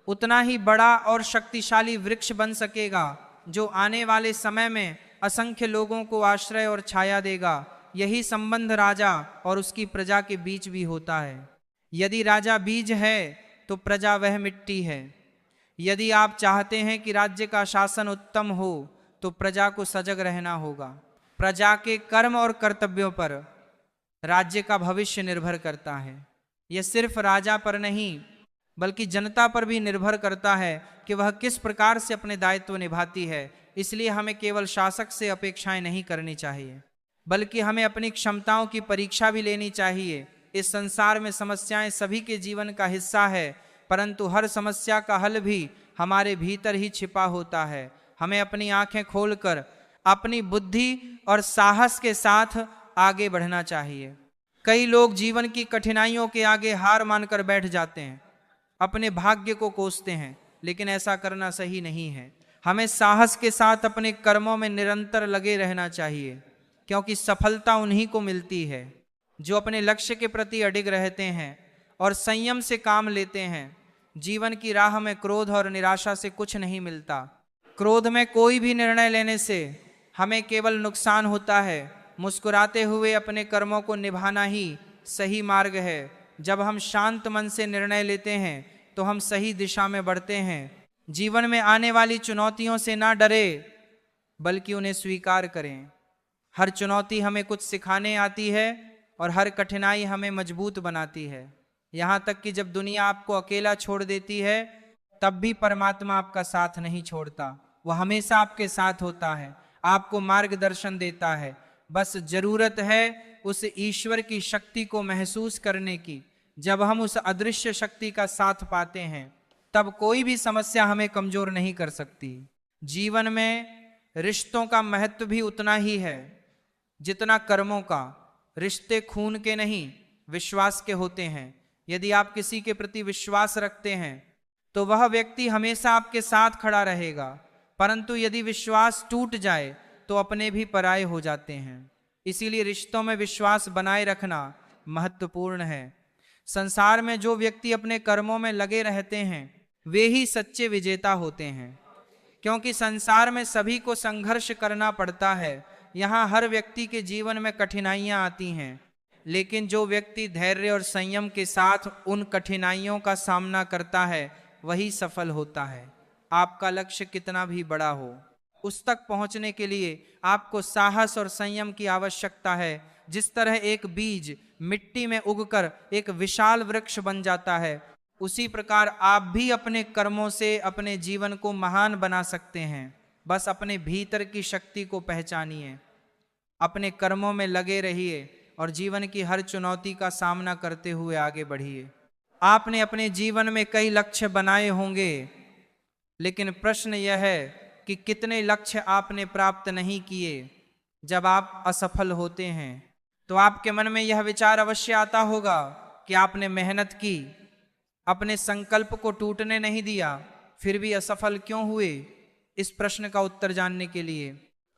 S1: उतना ही बड़ा और शक्तिशाली वृक्ष बन सकेगा, जो आने वाले समय में असंख्य लोगों को आश्रय और छाया देगा। यही संबंध राजा और उसकी प्रजा के बीच भी होता है। यदि राजा बीज है तो प्रजा वह मिट्टी है। यदि आप चाहते हैं कि राज्य का शासन उत्तम हो तो प्रजा को सजग रहना होगा। प्रजा के कर्म और कर्तव्यों पर राज्य का भविष्य निर्भर करता है। यह सिर्फ राजा पर नहीं बल्कि जनता पर भी निर्भर करता है कि वह किस प्रकार से अपने दायित्व निभाती है। इसलिए हमें केवल शासक से अपेक्षाएं नहीं करनी चाहिए, बल्कि हमें अपनी क्षमताओं की परीक्षा भी लेनी चाहिए। इस संसार में समस्याएं सभी के जीवन का हिस्सा है, परंतु हर समस्या का हल भी हमारे भीतर ही छिपा होता है। हमें अपनी आंखें खोलकर अपनी बुद्धि और साहस के साथ आगे बढ़ना चाहिए। कई लोग जीवन की कठिनाइयों के आगे हार मानकर बैठ जाते हैं, अपने भाग्य को कोसते हैं, लेकिन ऐसा करना सही नहीं है। हमें साहस के साथ अपने कर्मों में निरंतर लगे रहना चाहिए, क्योंकि सफलता उन्हीं को मिलती है जो अपने लक्ष्य के प्रति अडिग रहते हैं और संयम से काम लेते हैं। जीवन की राह में क्रोध और निराशा से कुछ नहीं मिलता। क्रोध में कोई भी निर्णय लेने से हमें केवल नुकसान होता है। मुस्कुराते हुए अपने कर्मों को निभाना ही सही मार्ग है। जब हम शांत मन से निर्णय लेते हैं तो हम सही दिशा में बढ़ते हैं। जीवन में आने वाली चुनौतियों से ना डरे बल्कि उन्हें स्वीकार करें। हर चुनौती हमें कुछ सिखाने आती है और हर कठिनाई हमें मजबूत बनाती है। यहाँ तक कि जब दुनिया आपको अकेला छोड़ देती है तब भी परमात्मा आपका साथ नहीं छोड़ता। वह हमेशा आपके साथ होता है, आपको मार्गदर्शन देता है। बस जरूरत है उस ईश्वर की शक्ति को महसूस करने की। जब हम उस अदृश्य शक्ति का साथ पाते हैं तब कोई भी समस्या हमें कमजोर नहीं कर सकती। जीवन में रिश्तों का महत्व भी उतना ही है जितना कर्मों का। रिश्ते खून के नहीं विश्वास के होते हैं। यदि आप किसी के प्रति विश्वास रखते हैं तो वह व्यक्ति हमेशा आपके साथ खड़ा रहेगा, परंतु यदि विश्वास टूट जाए तो अपने भी पराये हो जाते हैं। इसीलिए रिश्तों में विश्वास बनाए रखना महत्वपूर्ण है। संसार में जो व्यक्ति अपने कर्मों में लगे रहते हैं वे ही सच्चे विजेता होते हैं, क्योंकि संसार में सभी को संघर्ष करना पड़ता है। यहाँ हर व्यक्ति के जीवन में कठिनाइयाँ आती हैं, लेकिन जो व्यक्ति धैर्य और संयम के साथ उन कठिनाइयों का सामना करता है वही सफल होता है। आपका लक्ष्य कितना भी बड़ा हो, उस तक पहुंचने के लिए आपको साहस और संयम की आवश्यकता है। जिस तरह एक बीज मिट्टी में उगकर एक विशाल वृक्ष बन जाता है, उसी प्रकार आप भी अपने कर्मों से अपने जीवन को महान बना सकते हैं। बस अपने भीतर की शक्ति को पहचानिए, अपने कर्मों में लगे रहिए और जीवन की हर चुनौती का सामना करते हुए आगे बढ़िए। आपने अपने जीवन में कई लक्ष्य बनाए होंगे, लेकिन प्रश्न यह है कि कितने लक्ष्य आपने प्राप्त नहीं किए। जब आप असफल होते हैं तो आपके मन में यह विचार अवश्य आता होगा कि आपने मेहनत की, अपने संकल्प को टूटने नहीं दिया, फिर भी असफल क्यों हुए। इस प्रश्न का उत्तर जानने के लिए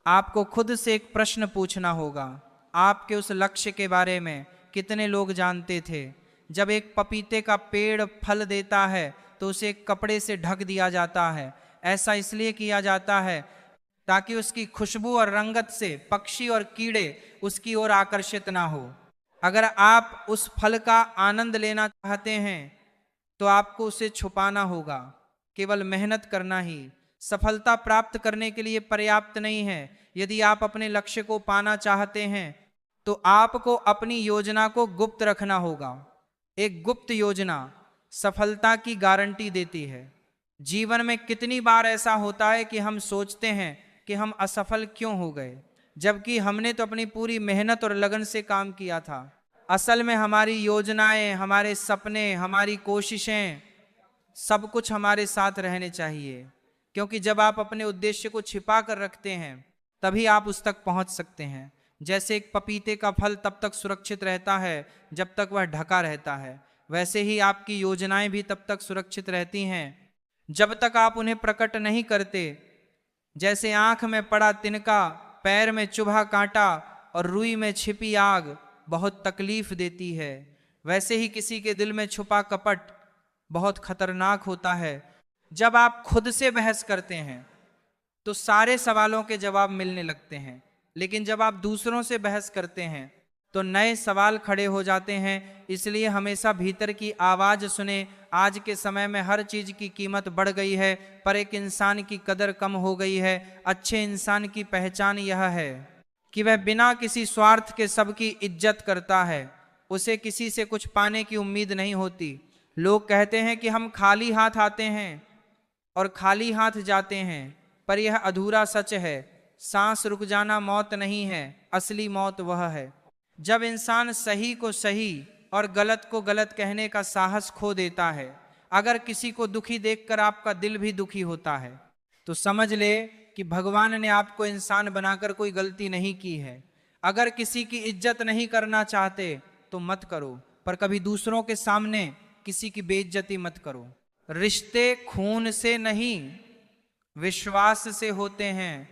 S1: आपको खुद से एक प्रश्न पूछना होगा। आपके उस लक्ष्य के बारे में कितने लोग जानते थे। जब एक पपीते का पेड़ फल देता है तो उसे एक कपड़े से ढक दिया जाता है। ऐसा इसलिए किया जाता है ताकि उसकी खुशबू और रंगत से पक्षी और कीड़े उसकी ओर आकर्षित ना हो। अगर आप उस फल का आनंद लेना चाहते हैं तो आपको उसे छुपाना होगा। केवल मेहनत करना ही सफलता प्राप्त करने के लिए पर्याप्त नहीं है। यदि आप अपने लक्ष्य को पाना चाहते हैं तो आपको अपनी योजना को गुप्त रखना होगा। एक गुप्त योजना सफलता की गारंटी देती है। जीवन में कितनी बार ऐसा होता है कि हम सोचते हैं कि हम असफल क्यों हो गए, जबकि हमने तो अपनी पूरी मेहनत और लगन से काम किया था। असल में हमारी योजनाएं, हमारे सपने, हमारी कोशिशें, सब कुछ हमारे साथ रहने चाहिए, क्योंकि जब आप अपने उद्देश्य को छिपा कर रखते हैं तभी आप उस तक पहुंच सकते हैं। जैसे एक पपीते का फल तब तक सुरक्षित रहता है जब तक वह ढका रहता है, वैसे ही आपकी योजनाएं भी तब तक सुरक्षित रहती हैं जब तक आप उन्हें प्रकट नहीं करते। जैसे आंख में पड़ा तिनका, पैर में चुभा कांटा और रुई में छिपी आग बहुत तकलीफ देती है, वैसे ही किसी के दिल में छुपा कपट बहुत खतरनाक होता है। जब आप खुद से बहस करते हैं तो सारे सवालों के जवाब मिलने लगते हैं, लेकिन जब आप दूसरों से बहस करते हैं तो नए सवाल खड़े हो जाते हैं। इसलिए हमेशा भीतर की आवाज सुने। आज के समय में हर चीज की कीमत बढ़ गई है, पर एक इंसान की कदर कम हो गई है। अच्छे इंसान की पहचान यह है कि वह बिना किसी स्वार्थ के सबकी इज्जत करता है। उसे किसी से कुछ पाने की उम्मीद नहीं होती। लोग कहते हैं कि हम खाली हाथ आते हैं और खाली हाथ जाते हैं, पर यह अधूरा सच है। सांस रुक जाना मौत नहीं है, असली मौत वह है जब इंसान सही को सही और गलत को गलत कहने का साहस खो देता है। अगर किसी को दुखी देखकर आपका दिल भी दुखी होता है तो समझ ले कि भगवान ने आपको इंसान बनाकर कोई गलती नहीं की है। अगर किसी की इज्जत नहीं करना चाहते तो मत करो, पर कभी दूसरों के सामने किसी की बेइज्जती मत करो। रिश्ते खून से नहीं, विश्वास से होते हैं।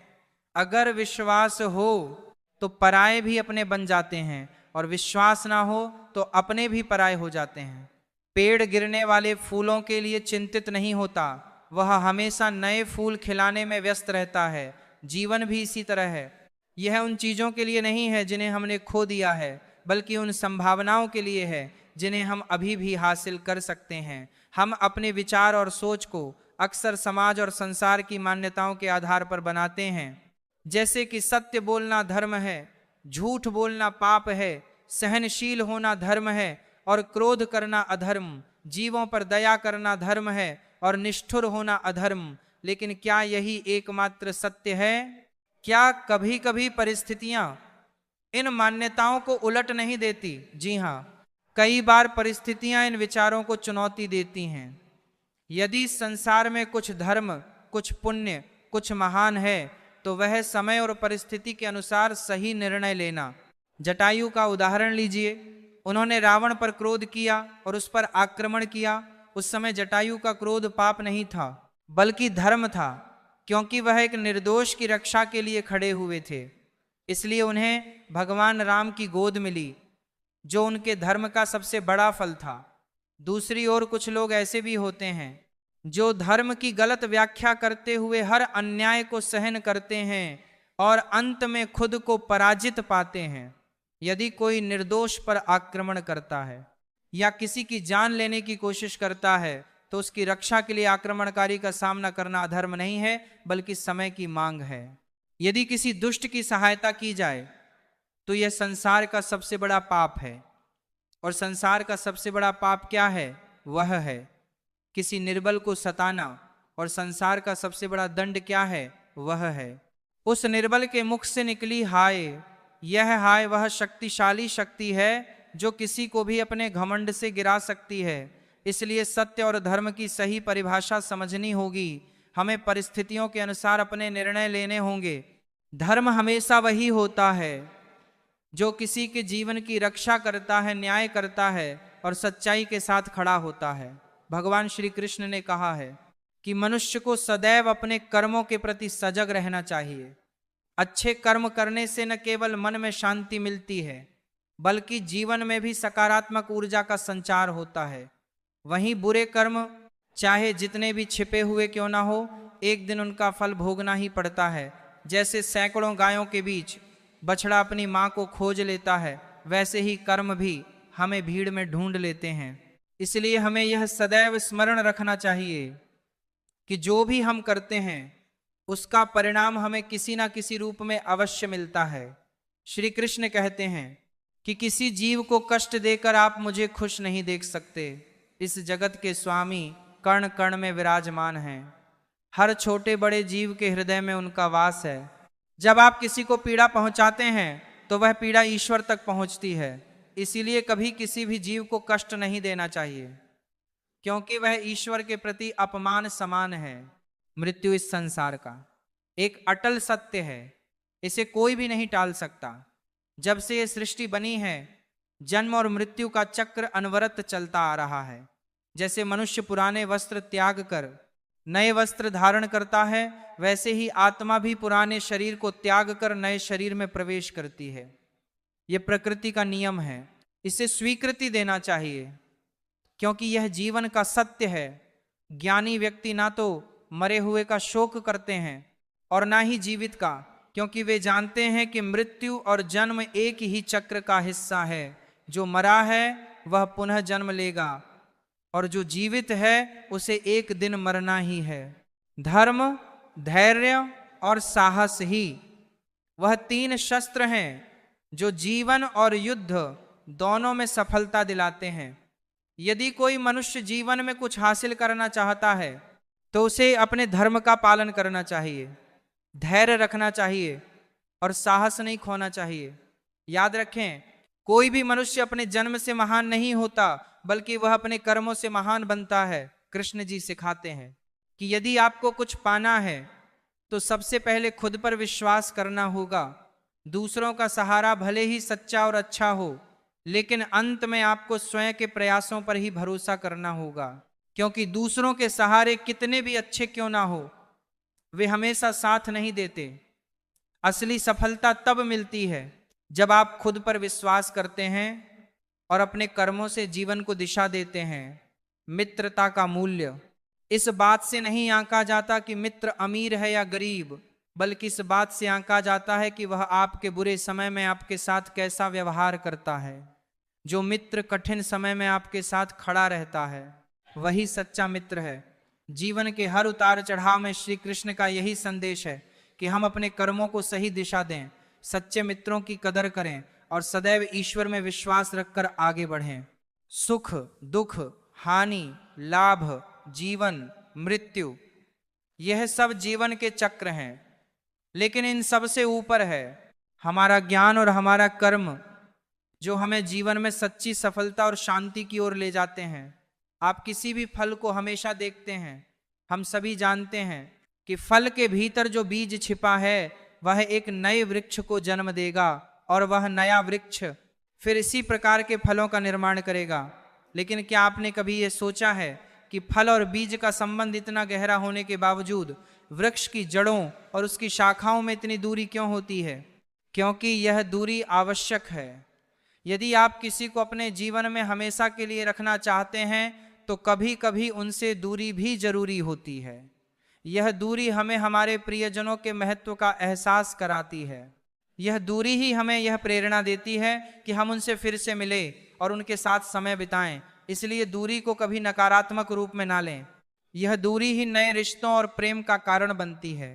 S1: अगर विश्वास हो तो पराये भी अपने बन जाते हैं, और विश्वास ना हो तो अपने भी पराये हो जाते हैं। पेड़ गिरने वाले फूलों के लिए चिंतित नहीं होता, वह हमेशा नए फूल खिलाने में व्यस्त रहता है। जीवन भी इसी तरह है। यह उन चीजों के लिए नहीं है जिन्हें हमने खो दिया है, बल्कि उन संभावनाओं के लिए है जिन्हें हम अभी भी हासिल कर सकते हैं। हम अपने विचार और सोच को अक्सर समाज और संसार की मान्यताओं के आधार पर बनाते हैं, जैसे कि सत्य बोलना धर्म है, झूठ बोलना पाप है, सहनशील होना धर्म है और क्रोध करना अधर्म, जीवों पर दया करना धर्म है और निष्ठुर होना अधर्म। लेकिन क्या यही एकमात्र सत्य है? क्या कभी कभी परिस्थितियां इन मान्यताओं को उलट नहीं देती? जी हाँ, कई बार परिस्थितियां इन विचारों को चुनौती देती हैं। यदि संसार में कुछ धर्म, कुछ पुण्य, कुछ महान है तो वह समय और परिस्थिति के अनुसार सही निर्णय लेना। जटायु का उदाहरण लीजिए। उन्होंने रावण पर क्रोध किया और उस पर आक्रमण किया। उस समय जटायु का क्रोध पाप नहीं था, बल्कि धर्म था, क्योंकि वह एक निर्दोष की रक्षा के लिए खड़े हुए थे। इसलिए उन्हें भगवान राम की गोद मिली, जो उनके धर्म का सबसे बड़ा फल था। दूसरी ओर कुछ लोग ऐसे भी होते हैं जो धर्म की गलत व्याख्या करते हुए हर अन्याय को सहन करते हैं और अंत में खुद को पराजित पाते हैं। यदि कोई निर्दोष पर आक्रमण करता है या किसी की जान लेने की कोशिश करता है तो उसकी रक्षा के लिए आक्रमणकारी का सामना करना अधर्म नहीं है, बल्कि समय की मांग है। यदि किसी दुष्ट की सहायता की जाए तो यह संसार का सबसे बड़ा पाप है। और संसार का सबसे बड़ा पाप क्या है? वह है किसी निर्बल को सताना। और संसार का सबसे बड़ा दंड क्या है? वह है उस निर्बल के मुख से निकली हाय। यह हाय वह शक्तिशाली शक्ति है जो किसी को भी अपने घमंड से गिरा सकती है। इसलिए सत्य और धर्म की सही परिभाषा समझनी होगी। हमें परिस्थितियों के अनुसार अपने निर्णय लेने होंगे। धर्म हमेशा वही होता है जो किसी के जीवन की रक्षा करता है, न्याय करता है और सच्चाई के साथ खड़ा होता है। भगवान श्री कृष्ण ने कहा है कि मनुष्य को सदैव अपने कर्मों के प्रति सजग रहना चाहिए। अच्छे कर्म करने से न केवल मन में शांति मिलती है, बल्कि जीवन में भी सकारात्मक ऊर्जा का संचार होता है। वहीं बुरे कर्म चाहे जितने भी छिपे हुए क्यों ना हो, एक दिन उनका फल भोगना ही पड़ता है। जैसे सैकड़ों गायों के बीच बछड़ा अपनी माँ को खोज लेता है, वैसे ही कर्म भी हमें भीड़ में ढूंढ लेते हैं। इसलिए हमें यह सदैव स्मरण रखना चाहिए कि जो भी हम करते हैं उसका परिणाम हमें किसी ना किसी रूप में अवश्य मिलता है। श्री कृष्ण कहते हैं कि किसी जीव को कष्ट देकर आप मुझे खुश नहीं देख सकते। इस जगत के स्वामी कण कण में विराजमान हैं। हर छोटे बड़े जीव के हृदय में उनका वास है। जब आप किसी को पीड़ा पहुंचाते हैं तो वह पीड़ा ईश्वर तक पहुंचती है। इसीलिए कभी किसी भी जीव को कष्ट नहीं देना चाहिए, क्योंकि वह ईश्वर के प्रति अपमान समान है। मृत्यु इस संसार का एक अटल सत्य है, इसे कोई भी नहीं टाल सकता। जब से ये सृष्टि बनी है, जन्म और मृत्यु का चक्र अनवरत चलता आ रहा है। जैसे मनुष्य पुराने वस्त्र त्याग कर नए वस्त्र धारण करता है, वैसे ही आत्मा भी पुराने शरीर को त्याग कर नए शरीर में प्रवेश करती है। यह प्रकृति का नियम है, इसे स्वीकृति देना चाहिए, क्योंकि यह जीवन का सत्य है। ज्ञानी व्यक्ति ना तो मरे हुए का शोक करते हैं और ना ही जीवित का, क्योंकि वे जानते हैं कि मृत्यु और जन्म एक ही चक्र का हिस्सा है। जो मरा है वह पुनः जन्म लेगा और जो जीवित है उसे एक दिन मरना ही है। धर्म, धैर्य और साहस ही वह 3 शस्त्र हैं जो जीवन और युद्ध दोनों में सफलता दिलाते हैं। यदि कोई मनुष्य जीवन में कुछ हासिल करना चाहता है तो उसे अपने धर्म का पालन करना चाहिए, धैर्य रखना चाहिए और साहस नहीं खोना चाहिए। याद रखें, कोई भी मनुष्य अपने जन्म से महान नहीं होता, बल्कि वह अपने कर्मों से महान बनता है। कृष्ण जी सिखाते हैं कि यदि आपको कुछ पाना है तो सबसे पहले खुद पर विश्वास करना होगा। दूसरों का सहारा भले ही सच्चा और अच्छा हो, लेकिन अंत में आपको स्वयं के प्रयासों पर ही भरोसा करना होगा, क्योंकि दूसरों के सहारे कितने भी अच्छे क्यों ना हो, वे हमेशा साथ नहीं देते। असली सफलता तब मिलती है जब आप खुद पर विश्वास करते हैं और अपने कर्मों से जीवन को दिशा देते हैं। मित्रता का मूल्य इस बात से नहीं आंका जाता कि मित्र अमीर है या गरीब, बल्कि इस बात से आंका जाता है कि वह आपके बुरे समय में आपके साथ कैसा व्यवहार करता है। जो मित्र कठिन समय में आपके साथ खड़ा रहता है वही सच्चा मित्र है। जीवन के हर उतार चढ़ाव में श्री कृष्ण का यही संदेश है कि हम अपने कर्मों को सही दिशा दें, सच्चे मित्रों की कदर करें और सदैव ईश्वर में विश्वास रखकर आगे बढ़ें। सुख, दुख, हानि, लाभ, जीवन, मृत्यु, यह सब जीवन के चक्र हैं, लेकिन इन सब से ऊपर है हमारा ज्ञान और हमारा कर्म, जो हमें जीवन में सच्ची सफलता और शांति की ओर ले जाते हैं। आप किसी भी फल को हमेशा देखते हैं, हम सभी जानते हैं कि फल के भीतर जो बीज छिपा है वह एक नए वृक्ष को जन्म देगा और वह नया वृक्ष फिर इसी प्रकार के फलों का निर्माण करेगा। लेकिन क्या आपने कभी यह सोचा है कि फल और बीज का संबंध इतना गहरा होने के बावजूद वृक्ष की जड़ों और उसकी शाखाओं में इतनी दूरी क्यों होती है? क्योंकि यह दूरी आवश्यक है। यदि आप किसी को अपने जीवन में हमेशा के लिए रखना चाहते हैं तो कभी कभी उनसे दूरी भी जरूरी होती है। यह दूरी हमें हमारे प्रियजनों के महत्व का एहसास कराती है। यह दूरी ही हमें यह प्रेरणा देती है कि हम उनसे फिर से मिले और उनके साथ समय बिताएं। इसलिए दूरी को कभी नकारात्मक रूप में ना लें। यह दूरी ही नए रिश्तों और प्रेम का कारण बनती है।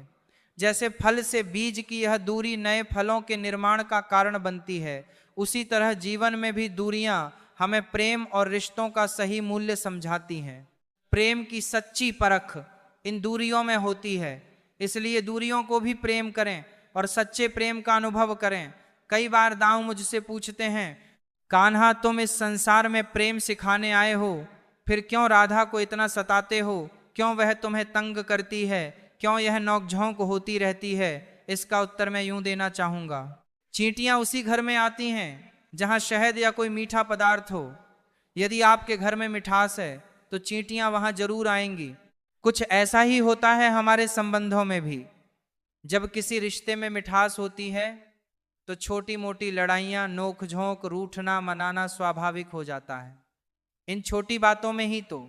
S1: जैसे फल से बीज की यह दूरी नए फलों के निर्माण का कारण बनती है, उसी तरह जीवन में भी दूरियां हमें प्रेम और रिश्तों का सही मूल्य समझाती हैं। प्रेम की सच्ची परख इन दूरियों में होती है। इसलिए दूरियों को भी प्रेम करें और सच्चे प्रेम का अनुभव करें। कई बार दाऊ मुझसे पूछते हैं, कान्हा तुम इस संसार में प्रेम सिखाने आए हो, फिर क्यों राधा को इतना सताते हो? क्यों वह तुम्हें तंग करती है? क्यों यह नोकझोंक होती रहती है? इसका उत्तर मैं यूं देना चाहूंगा, चींटियां उसी घर में आती हैं जहां शहद या कोई मीठा पदार्थ हो। यदि आपके घर में मिठास है तो चींटियां वहां जरूर आएंगी। कुछ ऐसा ही होता है हमारे संबंधों में भी। जब किसी रिश्ते में मिठास होती है तो छोटी मोटी लड़ाइयाँ, नोक-झोंक, रूठना, मनाना स्वाभाविक हो जाता है। इन छोटी बातों में ही तो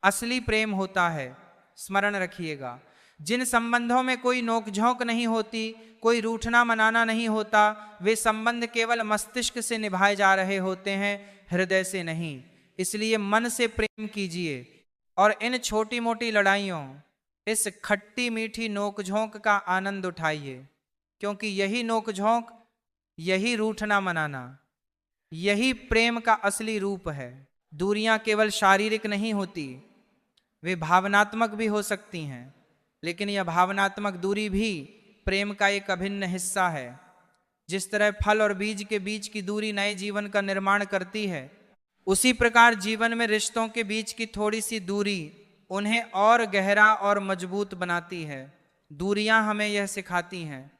S1: असली प्रेम होता है। स्मरण रखिएगा, जिन संबंधों में कोई नोकझोंक नहीं होती, कोई रूठना मनाना नहीं होता, वे संबंध केवल मस्तिष्क से निभाए जा रहे होते हैं, हृदय से नहीं। इसलिए मन से प्रेम कीजिए और इन छोटी मोटी लड़ाइयों, इस खट्टी मीठी नोकझोंक का आनंद उठाइए, क्योंकि यही नोकझोंक, यही रूठना मनाना, यही प्रेम का असली रूप है। दूरियां केवल शारीरिक नहीं होती, वे भावनात्मक भी हो सकती हैं, लेकिन यह भावनात्मक दूरी भी प्रेम का एक अभिन्न हिस्सा है। जिस तरह फल और बीज के बीच की दूरी नए जीवन का निर्माण करती है, उसी प्रकार जीवन में रिश्तों के बीच की थोड़ी सी दूरी उन्हें और गहरा और मजबूत बनाती है। दूरियां हमें यह सिखाती हैं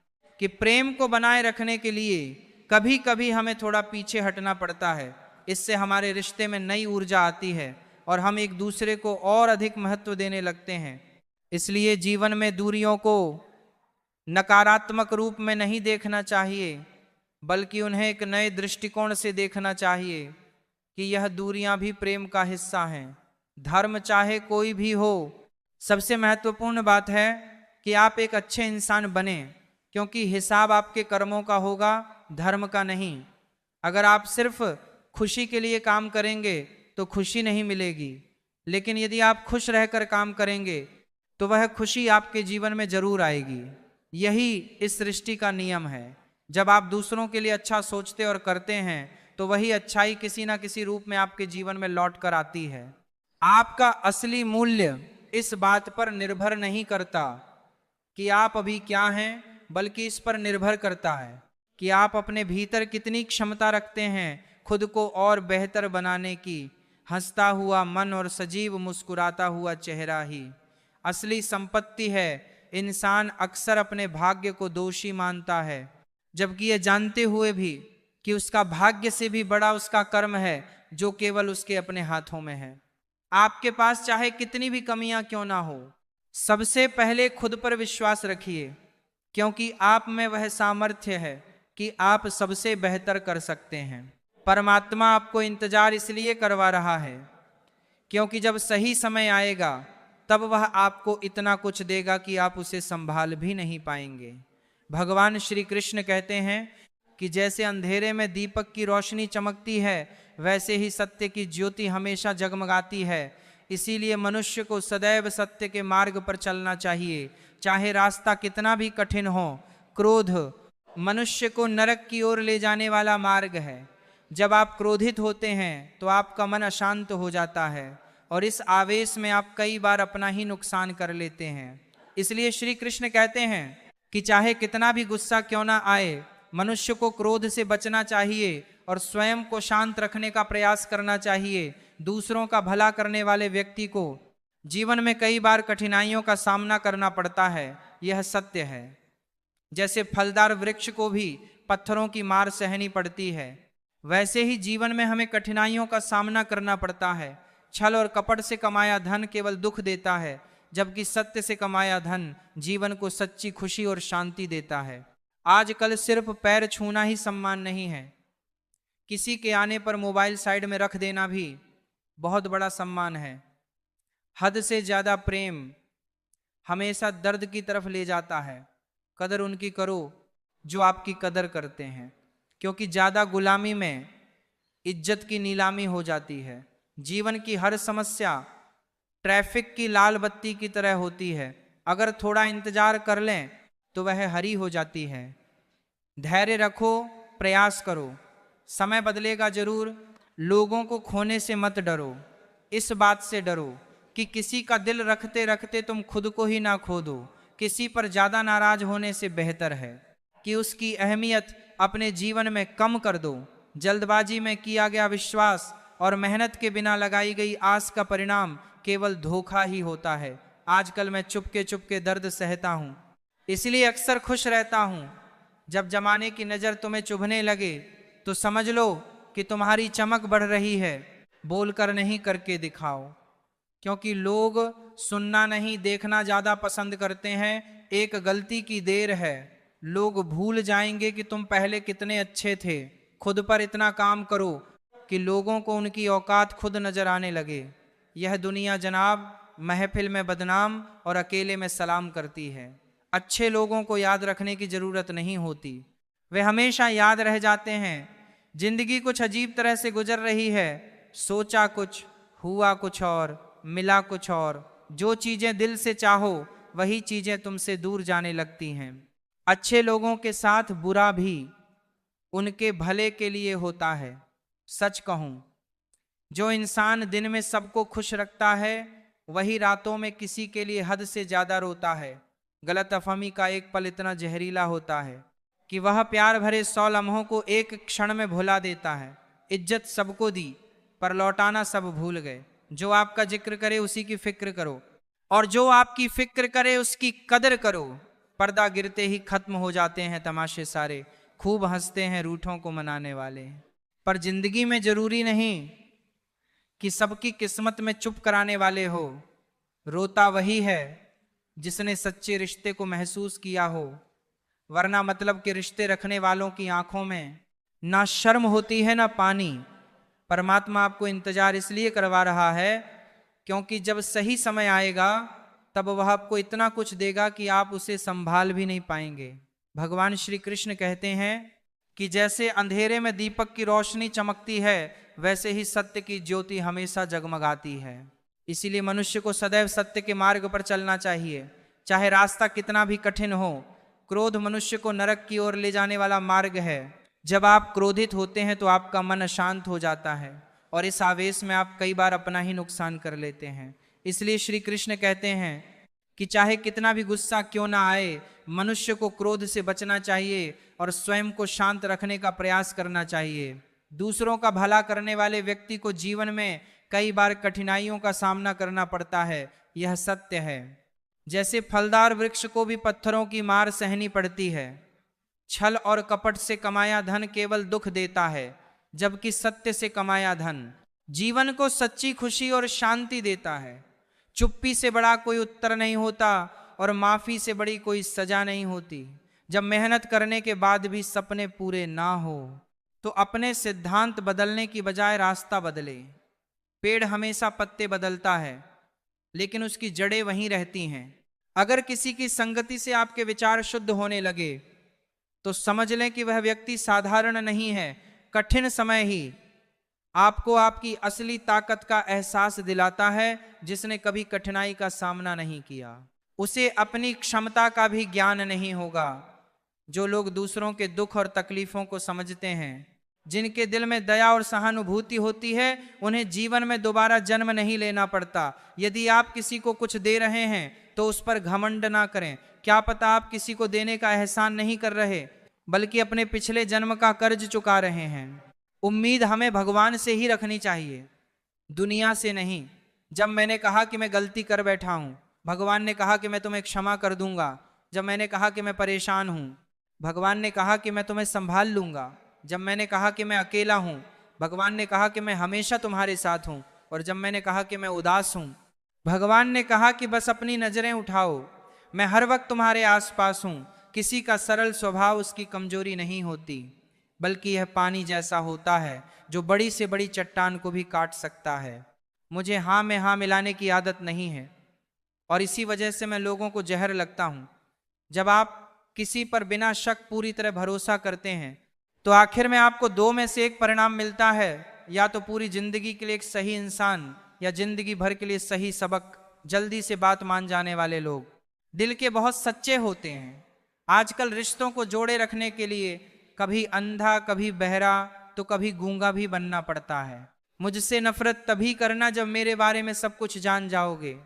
S1: कि प्रेम को बनाए रखने के लिए कभी कभी हमें थोड़ा पीछे हटना पड़ता है। इससे हमारे रिश्ते में नई ऊर्जा आती है और हम एक दूसरे को और अधिक महत्व देने लगते हैं। इसलिए जीवन में दूरियों को नकारात्मक रूप में नहीं देखना चाहिए, बल्कि उन्हें एक नए दृष्टिकोण से देखना चाहिए कि यह दूरियां भी प्रेम का हिस्सा हैं। धर्म चाहे कोई भी हो, सबसे महत्वपूर्ण बात है कि आप एक अच्छे इंसान बने, क्योंकि हिसाब आपके कर्मों का होगा, धर्म का नहीं। अगर आप सिर्फ खुशी के लिए काम करेंगे तो खुशी नहीं मिलेगी, लेकिन यदि आप खुश रहकर काम करेंगे तो वह खुशी आपके जीवन में जरूर आएगी। यही इस सृष्टि का नियम है। जब आप दूसरों के लिए अच्छा सोचते और करते हैं तो वही अच्छाई किसी ना किसी रूप में आपके जीवन में लौट कर आती है। आपका असली मूल्य इस बात पर निर्भर नहीं करता कि आप अभी क्या हैं, बल्कि इस पर निर्भर करता है कि आप अपने भीतर कितनी क्षमता रखते हैं खुद को और बेहतर बनाने की। हंसता हुआ मन और सजीव मुस्कुराता हुआ चेहरा ही असली संपत्ति है। इंसान अक्सर अपने भाग्य को दोषी मानता है, जबकि यह जानते हुए भी कि उसका भाग्य से भी बड़ा उसका कर्म है जो केवल उसके अपने हाथों में है। आपके पास चाहे कितनी भी कमियां क्यों ना हो, सबसे पहले खुद पर विश्वास रखिए, क्योंकि आप में वह सामर्थ्य है कि आप सबसे बेहतर कर सकते हैं। परमात्मा आपको इंतजार इसलिए करवा रहा है क्योंकि जब सही समय आएगा तब वह आपको इतना कुछ देगा कि आप उसे संभाल भी नहीं पाएंगे। भगवान श्री कृष्ण कहते हैं कि जैसे अंधेरे में दीपक की रोशनी चमकती है, वैसे ही सत्य की ज्योति हमेशा जगमगाती है। इसीलिए मनुष्य को सदैव सत्य के मार्ग पर चलना चाहिए, चाहे रास्ता कितना भी कठिन हो। क्रोध मनुष्य को नरक की ओर ले जाने वाला मार्ग है। जब आप क्रोधित होते हैं तो आपका मन अशांत हो जाता है और इस आवेश में आप कई बार अपना ही नुकसान कर लेते हैं। इसलिए श्री कृष्ण कहते हैं कि चाहे कितना भी गुस्सा क्यों ना आए, मनुष्य को क्रोध से बचना चाहिए और स्वयं को शांत रखने का प्रयास करना चाहिए। दूसरों का भला करने वाले व्यक्ति को जीवन में कई बार कठिनाइयों का सामना करना पड़ता है, यह सत्य है। जैसे फलदार वृक्ष को भी पत्थरों की मार सहनी पड़ती है, वैसे ही जीवन में हमें कठिनाइयों का सामना करना पड़ता है। छल और कपट से कमाया धन केवल दुख देता है, जबकि सत्य से कमाया धन जीवन को सच्ची खुशी और शांति देता है। आजकल सिर्फ पैर छूना ही सम्मान नहीं है, किसी के आने पर मोबाइल साइड में रख देना भी बहुत बड़ा सम्मान है। हद से ज्यादा प्रेम हमेशा दर्द की तरफ ले जाता है। कदर उनकी करो जो आपकी कदर करते हैं, क्योंकि ज्यादा गुलामी में इज्जत की नीलामी हो जाती है। जीवन की हर समस्या ट्रैफिक की लाल बत्ती की तरह होती है, अगर थोड़ा इंतजार कर लें तो वह हरी हो जाती है। धैर्य रखो, प्रयास करो, समय बदलेगा जरूर। लोगों को खोने से मत डरो, इस बात से डरो कि किसी का दिल रखते रखते तुम खुद को ही ना खो दो। किसी पर ज्यादा नाराज होने से बेहतर है कि उसकी अहमियत अपने जीवन में कम कर दो। जल्दबाजी में किया गया विश्वास और मेहनत के बिना लगाई गई आस का परिणाम केवल धोखा ही होता है। आजकल मैं चुपके चुपके दर्द सहता हूँ, इसलिए अक्सर खुश रहता हूँ। जब जमाने की नजर तुम्हें चुभने लगे तो समझ लो कि तुम्हारी चमक बढ़ रही है। बोलकर नहीं, करके दिखाओ, क्योंकि लोग सुनना नहीं देखना ज्यादा पसंद करते हैं। एक गलती की देर है, लोग भूल जाएंगे कि तुम पहले कितने अच्छे थे। खुद पर इतना काम करो कि लोगों को उनकी औकात खुद नजर आने लगे। यह दुनिया जनाब महफिल में बदनाम और अकेले में सलाम करती है। अच्छे लोगों को याद रखने की जरूरत नहीं होती, वे हमेशा याद रह जाते हैं। जिंदगी कुछ अजीब तरह से गुजर रही है, सोचा कुछ, हुआ कुछ और, मिला कुछ और। जो चीजें दिल से चाहो वही चीजें तुमसे दूर जाने लगती हैं। अच्छे लोगों के साथ बुरा भी उनके भले के लिए होता है। सच कहूं, जो इंसान दिन में सबको खुश रखता है वही रातों में किसी के लिए हद से ज्यादा रोता है। गलतफहमी का एक पल इतना जहरीला होता है कि वह प्यार भरे 100 लम्हों को एक क्षण में भुला देता है। इज्जत सबको दी पर लौटाना सब भूल गए। जो आपका जिक्र करे उसी की फिक्र करो, और जो आपकी फिक्र करे उसकी कदर करो। पर्दा गिरते ही खत्म हो जाते हैं तमाशे सारे, खूब हंसते हैं रूठों को मनाने वाले। पर जिंदगी में जरूरी नहीं कि सबकी किस्मत में चुप कराने वाले हो। रोता वही है जिसने सच्चे रिश्ते को महसूस किया हो, वरना मतलब के रिश्ते रखने वालों की आंखों में ना शर्म होती है ना पानी। परमात्मा आपको इंतजार इसलिए करवा रहा है क्योंकि जब सही समय आएगा तब वह आपको इतना कुछ देगा कि आप उसे संभाल भी नहीं पाएंगे। भगवान श्री कृष्ण कहते हैं कि जैसे अंधेरे में दीपक की रोशनी चमकती है, वैसे ही सत्य की ज्योति हमेशा जगमगाती है। इसीलिए मनुष्य को सदैव सत्य के मार्ग पर चलना चाहिए, चाहे रास्ता कितना भी कठिन हो। क्रोध मनुष्य को नरक की ओर ले जाने वाला मार्ग है। जब आप क्रोधित होते हैं तो आपका मन अशांत हो जाता है और इस आवेश में आप कई बार अपना ही नुकसान कर लेते हैं। इसलिए श्री कृष्ण कहते हैं कि चाहे कितना भी गुस्सा क्यों ना आए, मनुष्य को क्रोध से बचना चाहिए और स्वयं को शांत रखने का प्रयास करना चाहिए। दूसरों का भला करने वाले व्यक्ति को जीवन में कई बार कठिनाइयों का सामना करना पड़ता है, यह सत्य है। जैसे फलदार वृक्ष को भी पत्थरों की मार सहनी पड़ती है। छल और कपट से कमाया धन केवल दुख देता है, जबकि सत्य से कमाया धन जीवन को सच्ची खुशी और शांति देता है। चुप्पी से बड़ा कोई उत्तर नहीं होता और माफी से बड़ी कोई सजा नहीं होती। जब मेहनत करने के बाद भी सपने पूरे ना हो तो अपने सिद्धांत बदलने की बजाय रास्ता बदले। पेड़ हमेशा पत्ते बदलता है लेकिन उसकी जड़ें वहीं रहती हैं। अगर किसी की संगति से आपके विचार शुद्ध होने लगे तो समझ लें कि वह व्यक्ति साधारण नहीं है। कठिन समय ही आपको आपकी असली ताकत का एहसास दिलाता है। जिसने कभी कठिनाई का सामना नहीं किया उसे अपनी क्षमता का भी ज्ञान नहीं होगा। जो लोग दूसरों के दुख और तकलीफों को समझते हैं, जिनके दिल में दया और सहानुभूति होती है, उन्हें जीवन में दोबारा जन्म नहीं लेना पड़ता। यदि आप किसी को कुछ दे रहे हैं तो उस पर घमंड ना करें। क्या पता आप किसी को देने का एहसान नहीं कर रहे बल्कि अपने पिछले जन्म का कर्ज चुका रहे हैं। उम्मीद हमें भगवान से ही रखनी चाहिए, दुनिया से नहीं। जब मैंने कहा कि मैं गलती कर बैठा हूं, भगवान ने कहा कि मैं तुम्हें क्षमा कर दूंगा। जब मैंने कहा कि मैं परेशान हूं, भगवान ने कहा कि मैं तुम्हें संभाल लूंगा। जब मैंने कहा कि मैं अकेला हूं, भगवान ने कहा कि मैं हमेशा तुम्हारे साथ हूं। और जब मैंने कहा कि मैं उदास हूं, भगवान ने कहा कि बस अपनी नजरें उठाओ, मैं हर वक्त तुम्हारे आसपास हूं। किसी का सरल स्वभाव उसकी कमजोरी नहीं होती, बल्कि यह पानी जैसा होता है जो बड़ी से बड़ी चट्टान को भी काट सकता है। मुझे हाँ में हाँ मिलाने की आदत नहीं है और इसी वजह से मैं लोगों को जहर लगता हूं। जब आप किसी पर बिना शक पूरी तरह भरोसा करते हैं तो आखिर में आपको दो में से एक परिणाम मिलता है, या तो पूरी जिंदगी के लिए एक सही इंसान या जिंदगी भर के लिए सही सबक। जल्दी से बात मान जाने वाले लोग दिल के बहुत सच्चे होते हैं। आजकल रिश्तों को जोड़े रखने के लिए कभी अंधा, कभी बहरा, तो कभी गूंगा भी बनना पड़ता है। मुझसे नफरत तभी करना जब मेरे बारे में सब कुछ जान जाओगे,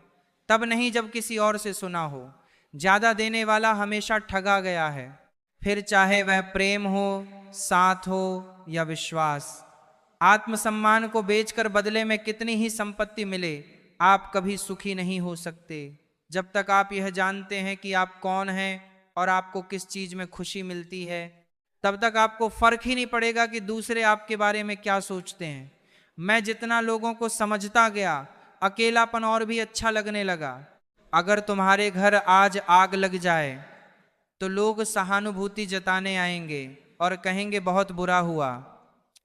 S1: तब नहीं जब किसी और से सुना हो। ज्यादा देने वाला हमेशा ठगा गया है, फिर चाहे वह प्रेम हो, साथ हो या विश्वास। आत्मसम्मान को बेचकर बदले में कितनी ही संपत्ति मिले, आप कभी सुखी नहीं हो सकते जब तक आप यह जानते हैं कि आप कौन हैं और आपको किस चीज में खुशी मिलती है। तब तक आपको फर्क ही नहीं पड़ेगा कि दूसरे आपके बारे में क्या सोचते हैं। मैं जितना लोगों को समझता गया, अकेलापन और भी अच्छा लगने लगा। अगर तुम्हारे घर आज आग लग जाए तो लोग सहानुभूति जताने आएंगे और कहेंगे बहुत बुरा हुआ,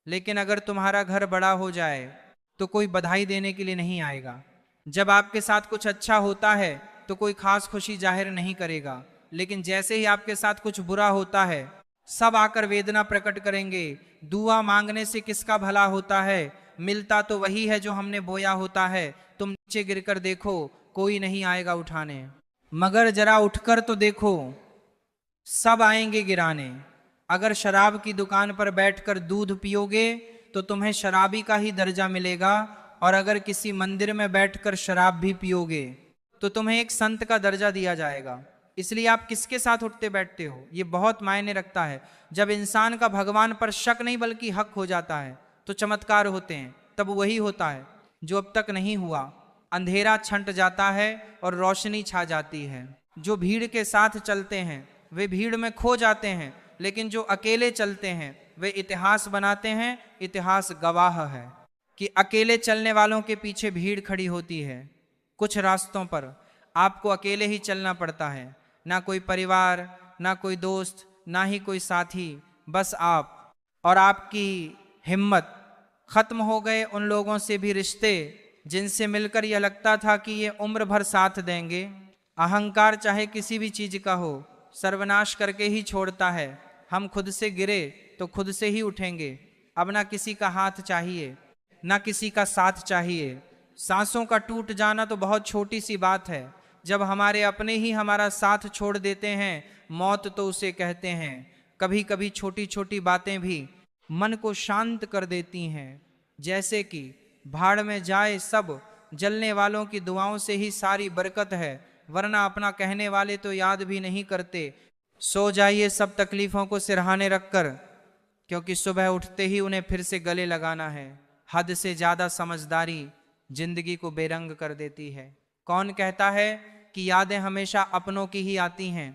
S1: लेकिन अगर तुम्हारा घर बड़ा हो जाए तो कोई बधाई देने के लिए नहीं आएगा। जब आपके साथ कुछ अच्छा होता है तो कोई खास खुशी जाहिर नहीं करेगा, लेकिन जैसे ही आपके साथ कुछ बुरा होता है सब आकर वेदना प्रकट करेंगे। दुआ मांगने से किसका भला होता है, मिलता तो वही है जो हमने बोया होता है। तुम नीचे गिरकर देखो, कोई नहीं आएगा उठाने, मगर जरा उठकर तो देखो, सब आएंगे गिराने। अगर शराब की दुकान पर बैठकर दूध पियोगे तो तुम्हें शराबी का ही दर्जा मिलेगा, और अगर किसी मंदिर में बैठकर शराब भी पियोगे तो तुम्हें एक संत का दर्जा दिया जाएगा। इसलिए आप किसके साथ उठते बैठते हो ये बहुत मायने रखता है। जब इंसान का भगवान पर शक नहीं बल्कि हक हो जाता है तो चमत्कार होते हैं। तब वही होता है जो अब तक नहीं हुआ। अंधेरा छंट जाता है और रोशनी छा जाती है। जो भीड़ के साथ चलते हैं वे भीड़ में खो जाते हैं, लेकिन जो अकेले चलते हैं वे इतिहास बनाते हैं। इतिहास गवाह है कि अकेले चलने वालों के पीछे भीड़ खड़ी होती है। कुछ रास्तों पर आपको अकेले ही चलना पड़ता है, ना कोई परिवार, ना कोई दोस्त, ना ही कोई साथी, बस आप और आपकी हिम्मत। खत्म हो गए उन लोगों से भी रिश्ते जिनसे मिलकर यह लगता था कि ये उम्र भर साथ देंगे। अहंकार चाहे किसी भी चीज का हो सर्वनाश करके ही छोड़ता है। हम खुद से गिरे तो खुद से ही उठेंगे। अब ना किसी का हाथ चाहिए, ना किसी का साथ चाहिए। सांसों का टूट जाना तो बहुत छोटी सी बात है। जब हमारे अपने ही हमारा साथ छोड़ देते हैं, मौत तो उसे कहते हैं। कभी कभी छोटी छोटी बातें भी मन को शांत कर देती हैं, जैसे कि भाड़ में जाए सब, जलने वालों की दुआओं से ही सारी बरकत है, वरना अपना कहने वाले तो याद भी नहीं करते। सो जाइए सब तकलीफों को सिरहाने रखकर, क्योंकि सुबह उठते ही उन्हें फिर से गले लगाना है। हद से ज्यादा समझदारी जिंदगी को बेरंग कर देती है। कौन कहता है कि यादें हमेशा अपनों की ही आती हैं?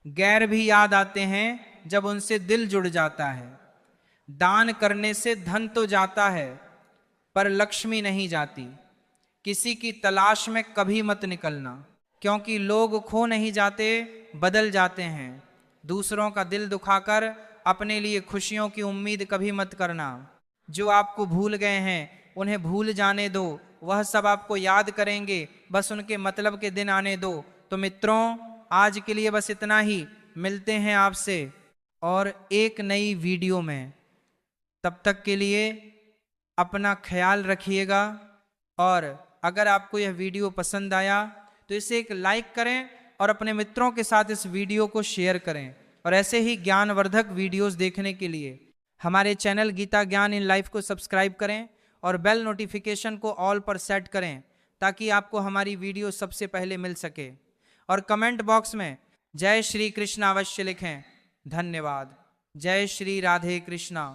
S1: गैर भी याद आते हैं जब उनसे दिल जुड़ जाता है। दान करने से धन तो जाता है पर लक्ष्मी नहीं जाती। किसी की तलाश में कभी मत निकलना, क्योंकि लोग खो नहीं जाते, बदल जाते हैं। दूसरों का दिल दुखाकर अपने लिए खुशियों की उम्मीद कभी मत करना। जो आपको भूल गए हैं उन्हें भूल जाने दो, वह सब आपको याद करेंगे, बस उनके मतलब के दिन आने दो। तो मित्रों, आज के लिए बस इतना ही। मिलते हैं आपसे और एक नई वीडियो में। तब तक के लिए अपना ख्याल रखिएगा, और अगर आपको यह वीडियो पसंद आया तो इसे एक लाइक करें और अपने मित्रों के साथ इस वीडियो को शेयर करें। और ऐसे ही ज्ञानवर्धक वीडियोस देखने के लिए हमारे चैनल गीता ज्ञान इन लाइफ को सब्सक्राइब करें और बेल नोटिफिकेशन को ऑल पर सेट करें, ताकि आपको हमारी वीडियो सबसे पहले मिल सके। और कमेंट बॉक्स में जय श्री कृष्ण अवश्य लिखें। धन्यवाद। जय श्री राधे कृष्णा।